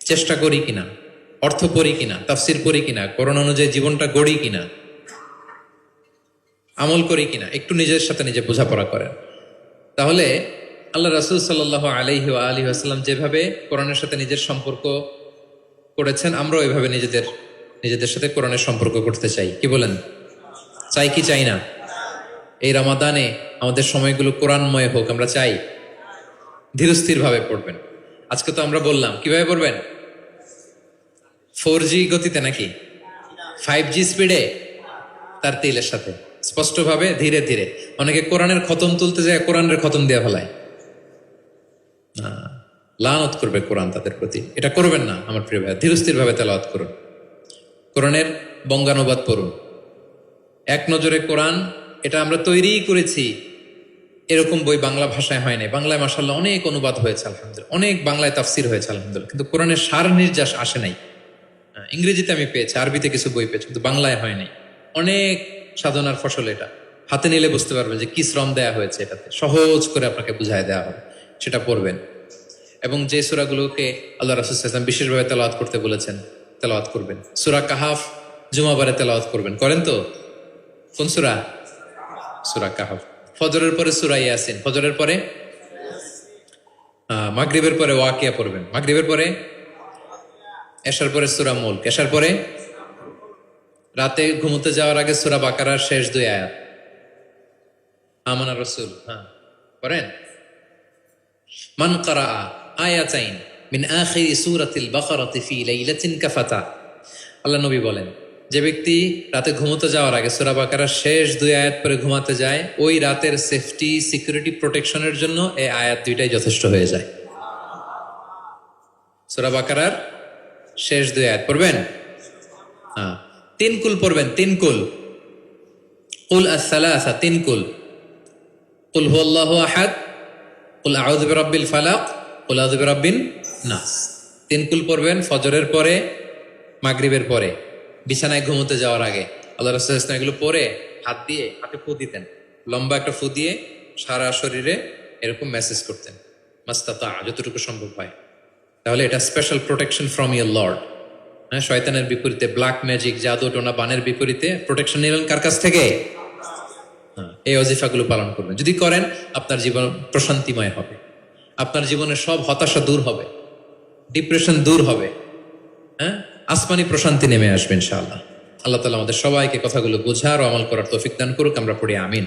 চেষ্টা করি কিনা, অর্থ পড়ি কিনা, তাফসির পড়ি কিনা, কোরআন অনুযায়ী জীবনটা গড়ি কিনা, আমল করি কিনা, একটু নিজের সাথে নিজে বোঝাপড়া করেন। তাহলে আল্লাহ রাসূল সাল্লাল্লাহু আলাইহি ওয়া আলিহি ওয়াসাল্লাম যেভাবে কোরআনের সাথে নিজের সম্পর্ক করেছেন, আমরাও এভাবে নিজেদের সাথে কোরআনের সম্পর্ক করতে চাই। কি বলেন? চাই কি চাই না? এই রমাদানে আমাদের সময়গুলো কোরআনময় হোক, আমরা চাই। ধীরস্থির ভাবে পড়বেন। আজকে তো আমরা বললাম কিভাবে পড়বেন, 4G গতিতে নাকি 5G স্পিডে, তার তিলের সাথে স্পষ্টভাবে ধীরে ধীরে। অনেকে কোরআনের খতম তুলতে যায়, কোরআনের খতম দিয়ে ফেলায়, লানত করবে কোরআন তাদের প্রতি। এটা করবেন না আমার প্রিয় ভাই, ধীরস্থির ভাবে তেলাওয়াত করুন, কোরআনের বঙ্গানুবাদ পড়ুন। এক নজরে কোরআন, এটা আমরা তৈরি করেছি, এরকম বই বাংলা ভাষায় হয় নাই। বাংলায় মাশাআল্লাহ অনেক অনুবাদ হয়েছে আলহামদুলিল্লাহ, অনেক বাংলায় তাফসির হয়েছে আলহামদুলিল্লাহ, কিন্তু কোরআনের সার নির্যাস আসে নাই। ইংরেজিতে আমি পেয়েছি, আরবিতে কিছু বই পেয়েছি, কিন্তু বাংলায় হয় নাই। অনেক সাধনার ফসল এটা, হাতে নিলে বুঝতে পারবেন যে কি শ্রম দেয়া হয়েছে এটাতে, সহজ করে আপনাকে বুঝায় দেওয়া হবে, সেটা পড়বেন। এবং যে সূরাগুলোকে আল্লাহ রাসূল সাল্লাল্লাহু আলাইহি ওয়াসাল্লাম বিশেষভাবে তেলাওয়াত করতে বলেছেন, তেলাওয়াত করবেন। সূরা কাহাফ জুমাবারে তেলাওয়াত করবেন, করেন তো? কোন সূরা? সূরা কাহাফ। ফজরের পরে সূরা ইয়াসিন, ফজরের পরে মাগরিবের পরে ওয়াকিয়া পড়বেন, মাগরিবের পরে এশার পরে সূরা মুলক, এশার পরে রাতে ঘুমোতে যাওয়ার আগে সূরা বাকারার শেষ 2 আয়াত, আমানা রাসূল, করেন। মান ক্বারাআ আয়াতাইন মিন আখিরি সূরাতিল বাকারাতি ফি লাইলাতিন কাফাতা। আল্লাহ নবী বলেন, যে ব্যক্তি রাতে ঘুমোতে যাওয়ার আগে সূরা বাকারার শেষ 2 আয়াত পরে ঘুমাতে যায়, ওই রাতের সেফটি, সিকিউরিটি, প্রোটেকশনের জন্য এই আয়াত 2টাই যথেষ্ট হয়ে যায়। সূরা বাকারার শেষ 2 আয়াত পড়বেন, 3 কুল পড়বেন, 3 কুল, কুল আস-সালাসা, 3 কুল, কুল হুয়াল্লাহু আহাদ, কুল আউযু বিরাব্বিল ফালাক, কুল আউযু বিরাব্বিন নাস। 3 কুল পড়বেন ফজরের পরে, মাগরিবের পরে, বিছানায় ঘুমোতে যাওয়ার আগে। আল্লাহ রাসূল সাল্লাল্লাহু আলাইহি ওয়াসাল্লাম এগুলো পরে হাতে ফু দিতেন, লম্বা একটা ফু দিয়ে সারা শরীরে এরকম মেসেজ করতেন, মাস্তাতা, যতটুকু সম্ভব হয়। তাহলে এটা special protection from your Lord. হ্যাঁ, শয়তানের বিপরীতে, ব্ল্যাক ম্যাজিক, জাদু টোনা বানের বিপরীতে প্রোটেকশন নিলেন কার কাছ থেকে? এই ওজিফাগুলো পালন করবেন। যদি করেন, আপনার জীবন প্রশান্তিময় হবে, আপনার জীবনের সব হতাশা দূর হবে, ডিপ্রেশন দূর হবে, হ্যাঁ, আসমানি প্রশান্তি নেমে আসবে ইনশাআল্লাহ। আল্লাহ তাআলা আমাদের সবাইকে কথাগুলো বোঝার ও আমল করার তৌফিক দান করুক। আমরা পড়ি আমিন।